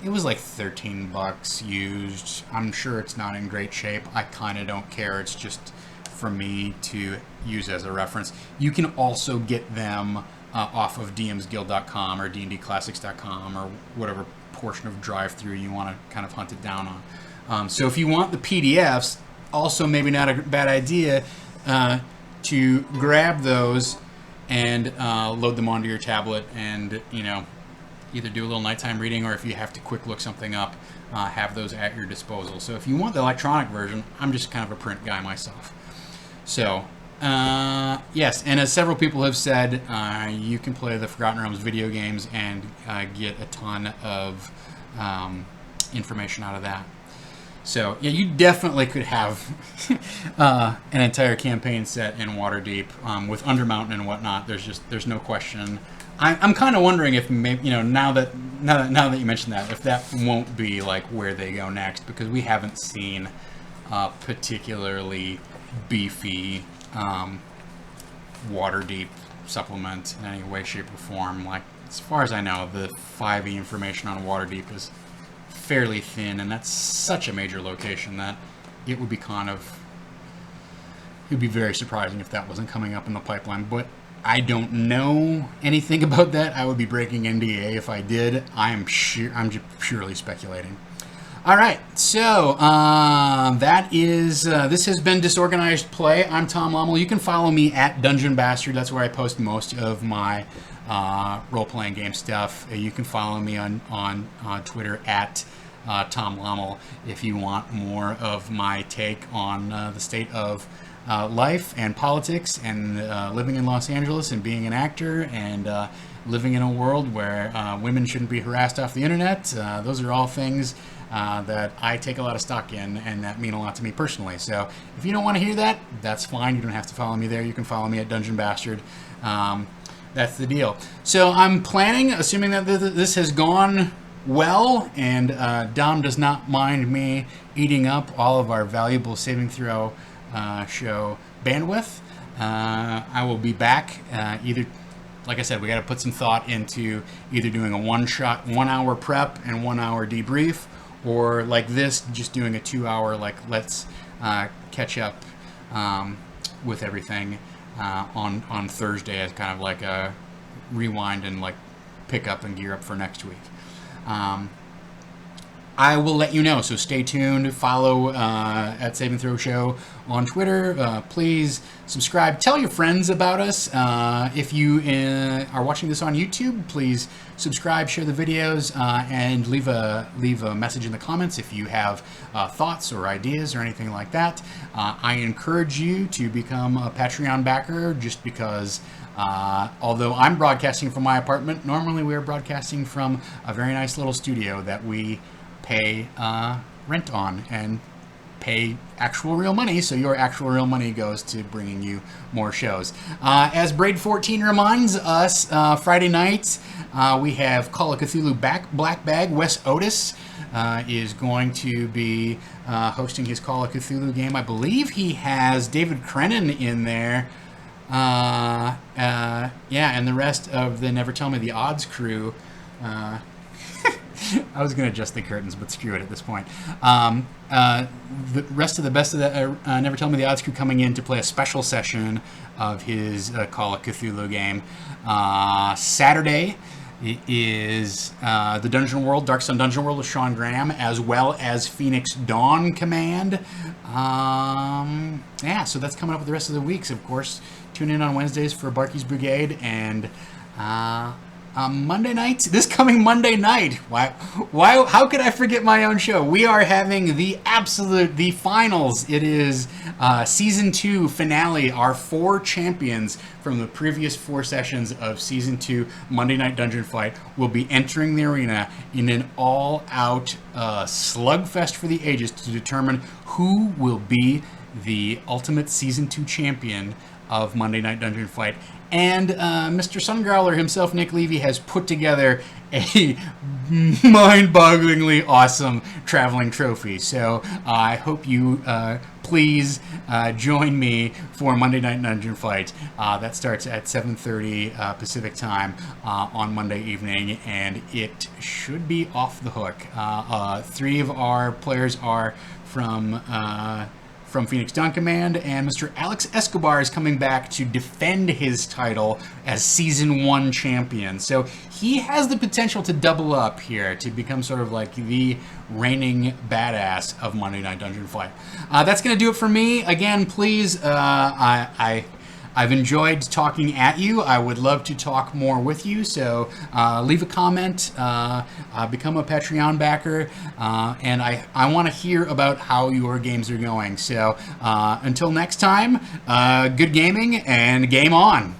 It was like $13 used. I'm sure it's not in great shape. I kind of don't care. It's just for me to use as a reference. You can also get them off of dmsguild.com or dndclassics.com or whatever portion of drive-through you want to kind of hunt it down on. So if you want the PDFs, also maybe not a bad idea to grab those and load them onto your tablet and, you know, either do a little nighttime reading, or if you have to quick look something up, have those at your disposal. So if you want the electronic version, I'm just kind of a print guy myself. So, yes, and as several people have said, you can play the Forgotten Realms video games and get a ton of information out of that. So, yeah, you definitely could have an entire campaign set in Waterdeep with Undermountain and whatnot. There's no question. I'm kind of wondering if maybe, you know, now that you mentioned that, if that won't be like where they go next, because we haven't seen particularly beefy Waterdeep supplement in any way, shape, or form. Like, as far as I know, the 5e information on Waterdeep is fairly thin, and that's such a major location that it would be very surprising if that wasn't coming up in the pipeline. But I don't know anything about that. I would be breaking NDA if I did. I'm just purely speculating. All right, so that is this has been Disorganized Play. I'm Tom Lommel. You can follow me at Dungeon Bastard. That's where I post most of my role-playing game stuff. You can follow me on Twitter at Tom Lommel if you want more of my take on the state of life and politics and living in Los Angeles and being an actor and living in a world where women shouldn't be harassed off the internet. Those are all things that I take a lot of stock in and that mean a lot to me personally. So if you don't want to hear that, that's fine. You don't have to follow me there. You can follow me at Dungeon Bastard. That's the deal. So I'm planning, assuming that this has gone well and Dom does not mind me eating up all of our valuable saving throw show bandwidth, I will be back either, like I said, we got to put some thought into either doing a one-shot 1 hour prep and 1 hour debrief, or like this, just doing a 2 hour, like, let's catch up with everything on Thursday as kind of like a rewind and like pick up and gear up for next week. I will let you know, so stay tuned. Follow at Save and Throw Show on Twitter. Please subscribe. Tell your friends about us. If you are watching this on YouTube, please subscribe, share the videos, and leave a message in the comments if you have thoughts or ideas or anything like that. I encourage you to become a Patreon backer, just because although I'm broadcasting from my apartment, normally we're broadcasting from a very nice little studio that we pay rent on and pay actual real money, so your actual real money goes to bringing you more shows. As Braid 14 reminds us, Friday night we have Call of Cthulhu Black Bag. Wes Otis is going to be hosting his Call of Cthulhu game. I believe he has David Crennan in there. Yeah, and the rest of the Never Tell Me the Odds crew. I was going to adjust the curtains, but screw it at this point. The rest of the best of the Never Tell Me the Odds crew coming in to play a special session of his Call of Cthulhu game Saturday It is the Dungeon World, Dark Sun Dungeon World with Sean Graham, as well as Phoenix Dawn Command. Yeah, so that's coming up with the rest of the weeks. Of course, tune in on Wednesdays for Barky's Brigade, and Monday night, this coming Monday night. Why? How could I forget my own show? We are having the finals. It is season 2 finale. Our 4 champions from the previous 4 sessions of season 2 Monday Night Dungeon Fight will be entering the arena in an all-out slugfest for the ages to determine who will be the ultimate season 2 champion of Monday Night Dungeon Fight. And Mr. Sungrowler himself, Nick Levy, has put together a mind-bogglingly awesome traveling trophy. So I hope you please join me for Monday Night Dungeon Fight. That starts at 7:30 Pacific time on Monday evening, and it should be off the hook. 3 of our players are from Phoenix Dawn Command, and Mr. Alex Escobar is coming back to defend his title as Season 1 champion. So he has the potential to double up here, to become sort of like the reigning badass of Monday Night Dungeon Fight. That's going to do it for me. Again, please, I've enjoyed talking at you. I would love to talk more with you, so leave a comment, become a Patreon backer, and I want to hear about how your games are going. So until next time, good gaming and game on.